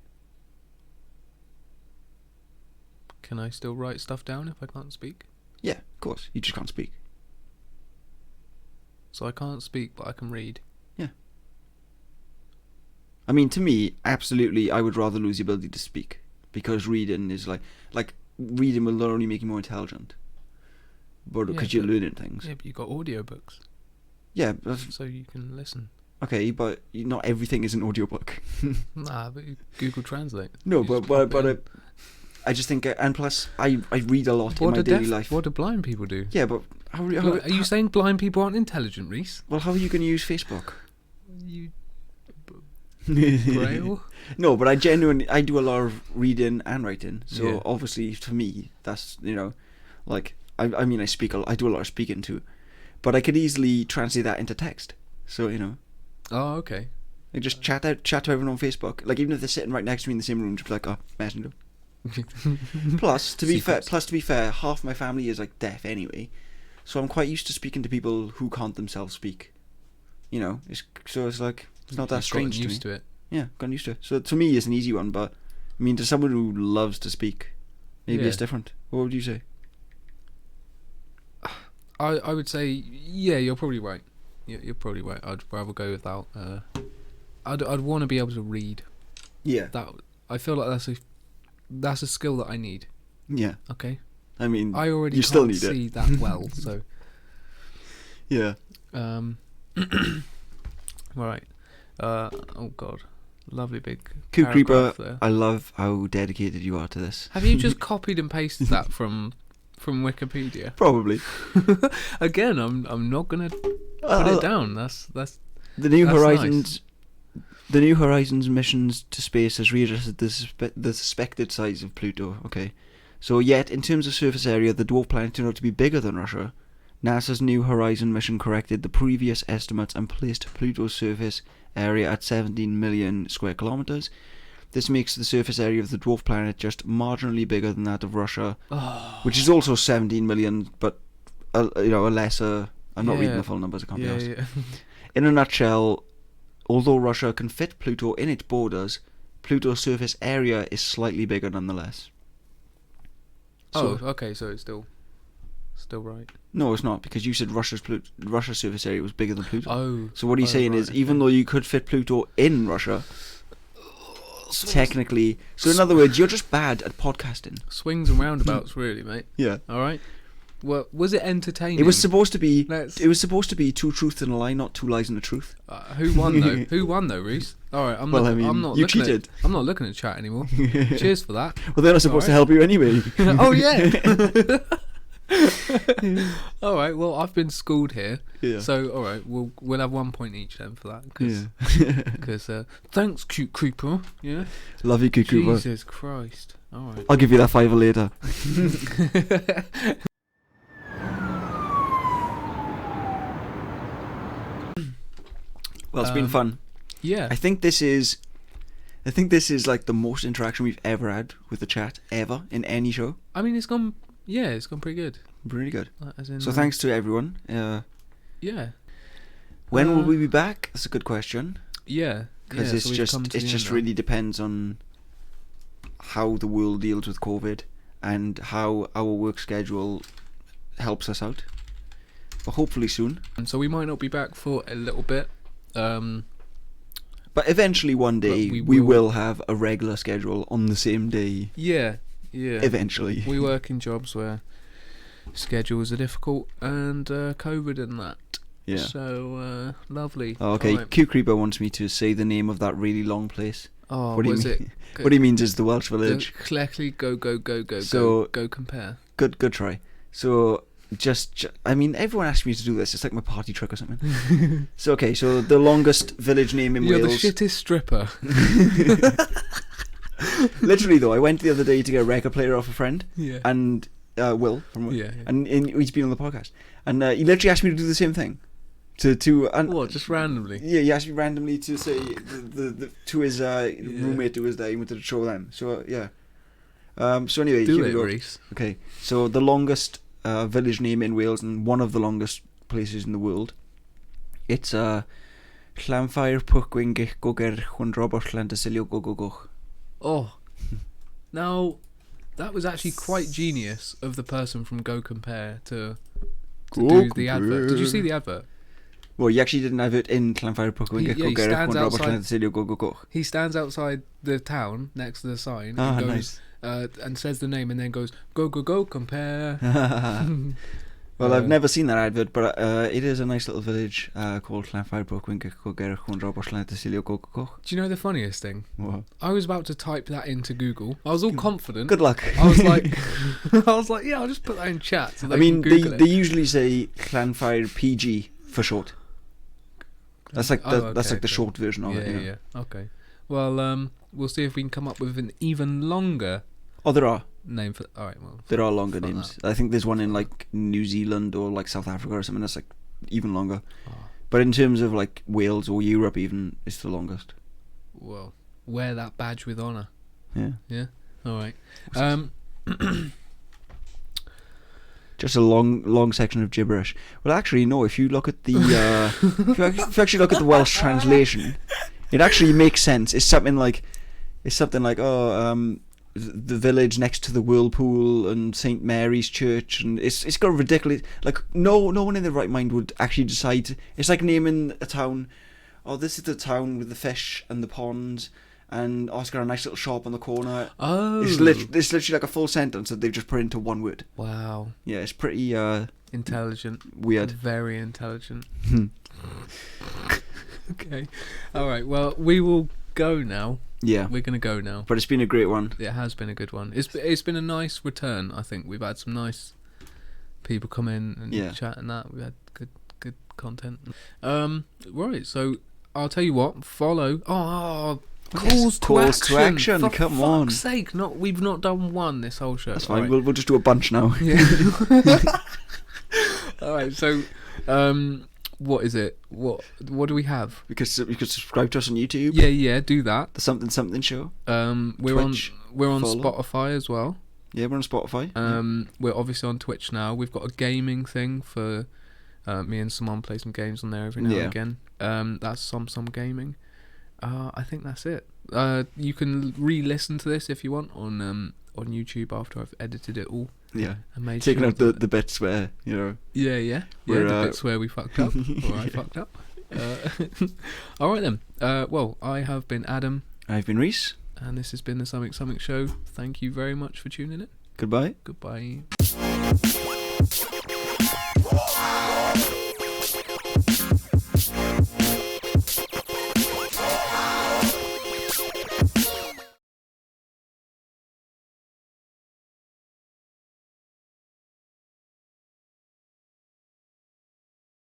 Can I still write stuff down if I can't speak? Yeah, of course. You just can't speak. So I can't speak, but I can read. Yeah. I mean, to me, absolutely, I would rather lose the ability to speak, because reading is like reading will not only make you more intelligent, but because you're learning things. Yeah, but you got audiobooks. Yeah, so you can listen. Okay, but not everything is an audiobook. Nah, but Google Translate. No, but I just think, and plus, I read a lot in my daily life. What do blind people do? Yeah, but how are you saying blind people aren't intelligent, Reese? Well, how are you going to use Facebook? You Braille? No, but I do a lot of reading and writing. So obviously, for me, that's like I mean, I do a lot of speaking too, but I could easily translate that into text. So Oh, okay. I just chat to everyone on Facebook. Like even if they're sitting right next to me in the same room, just be like, oh, messenger. Plus, to be fair, half my family is like deaf anyway, so I'm quite used to speaking to people who can't themselves speak. It's like it's not that strange to me. Used to it. Yeah, gotten used to it. So to me, it's an easy one. But I mean, to someone who loves to speak, maybe it's different. What would you say? I would say, yeah, you're probably right. You're probably right. I'd rather go without. I'd want to be able to read. Yeah. That I feel like that's a skill that I need. Yeah. Okay. I mean, I already you can't still need see it. that well, so. Yeah. Right. Oh God, lovely big. Coup Creeper, there. I love how dedicated you are to this. Have you just copied and pasted that from Wikipedia? Probably. Again, I'm not gonna put it down. That's the New that's Horizons. nice. The New Horizons missions to space has readjusted the suspected size of Pluto. Okay, so yet in terms of surface area, the dwarf planet turned out to be bigger than Russia. NASA's New Horizon mission corrected the previous estimates and placed Pluto's surface area at 17 million square kilometers. This makes the surface area of the dwarf planet just marginally bigger than that of Russia, which is also 17 million, but a lesser. I'm not reading the full numbers. I can't be asked. Yeah. In a nutshell, although Russia can fit Pluto in its borders, Pluto's surface area is slightly bigger nonetheless. So, okay, so it's still right. No, it's not, because you said Russia's surface area was bigger than Pluto. Oh. So what he's saying right, is, even though you could fit Pluto in Russia, technically... So in other words, you're just bad at podcasting. Swings and roundabouts, really, mate. Yeah. All right. Well, was it entertaining? It was supposed to be... Let's- It was supposed to be two truths and a lie, not two lies and a truth. Who won though? Who won though, Reese? All right. I'm not you looking cheated. I'm not looking at chat anymore. Cheers for that. Well, they're not supposed to help you anyway. Oh yeah. All right. Well, I've been schooled here. Yeah. So all right, we'll have 1 point each then for that. Because thanks, cute creeper. Yeah. Love you, Cucumber. Jesus Christ. All right. I'll give you that $5 later. Well, it's been fun. Yeah. I think this is like the most interaction we've ever had with the chat ever in any show. I mean, it's gone pretty good. Really good. As in, So thanks to everyone. Yeah. When will we be back? That's a good question. Yeah. Because so we've come to the end now. really depends on how the world deals with COVID and how our work schedule helps us out. But hopefully soon. And so we might not be back for a little bit. But eventually one day we will have a regular schedule on the same day. Yeah. Eventually. We work in jobs where schedules are difficult and COVID and that. Yeah. So lovely. Oh, okay. Right. Q Creeper wants me to say the name of that really long place. Oh, What do you was mean? it? What he means is the Welsh village. Cleckley go So- go compare. Good try. So I mean, everyone asks me to do this. It's like my party trick or something. So okay, so the longest village name in You're Wales. the shittest stripper. Literally though, I went the other day to get a record player off a friend, Yeah. and Will from Yeah. and he's been on the podcast, and he literally asked me to do the same thing. And What? Just randomly? Yeah, he asked me randomly to say the to his roommate who was there. He wanted to show them. So yeah. So anyway, Do here we it, go. Reese. Okay, so the longest village name in Wales and one of the longest places in the world. It's Llanfair Pwcwingich Goger Chwndrobor Llantysilio Gogogoch. Oh. Now, that was actually quite genius of the person from Go Compare to do the advert. Did you see the advert? Well, you actually didn't have it in Llanfair Pwcwingich He Goger stands Chwndrobor outside- Llantysilio Gogogoch. He stands outside the town next to the sign Ah, and nice. goes and says the name and then goes go compare. Well, I've never seen that advert, but it is a nice little village called Llanfair Pwcwingich Goger Chwndrobor Llantysilio Gogogoch. Do you know the funniest thing? What? I was about to type that into Google. I was all confident. Good luck. I was like, yeah, I'll just put that in chat. So I mean, can Google they it. usually say Llanfair PG for short. That's like that's like the short version of it. Yeah. Okay. Well, we'll see if we can come up with an even longer Oh, there are. name for. All right. Well. There are longer Fuck names. I think there's one in like New Zealand or like South Africa or something that's like even longer. Oh, But in terms of like Wales or Europe, even it's the longest. well, wear that badge with honour. Yeah. Yeah. All right. Just a long section of gibberish. Well, actually, no. If you look at the if you actually look at the Welsh translation, it actually makes sense. It's something like the village next to the whirlpool and St Mary's Church, and it's got a ridiculous, like, no one in their right mind would actually decide. It's like naming a town, oh, this is the town with the fish and the ponds, and it's got a nice little shop on the corner. Oh, it's literally like a full sentence that they've just put into one word. Wow. Yeah, it's pretty intelligent. Weird. Very intelligent. Okay. All right. Well, we will go now. Yeah, we're gonna go now. But it's been a great one. It has been a good one. It's been a nice return. I think we've had some nice people come in and chat and that. We've had good content. Right. So I'll tell you what. Follow. Calls to action. For come on. Fuck's sake! We've not done one this whole show. That's fine. Right. We'll just do a bunch now. Yeah. All right. So, what is it? What do we have? Because you could subscribe to us on YouTube. Yeah. Do that. The something show. We're Twitch, on follow. Spotify as well. Yeah, we're on Spotify. We're obviously on Twitch now. We've got a gaming thing for me and Simon play some games on there every now and again. That's some gaming. I think that's it. You can re-listen to this if you want on YouTube after I've edited it all. Yeah, and made taking out the bits where the bits where we fucked up or I fucked up. All right then. Well, I have been Adam. I've been Reese, and this has been the Something Show. Thank you very much for tuning in. Goodbye. Goodbye.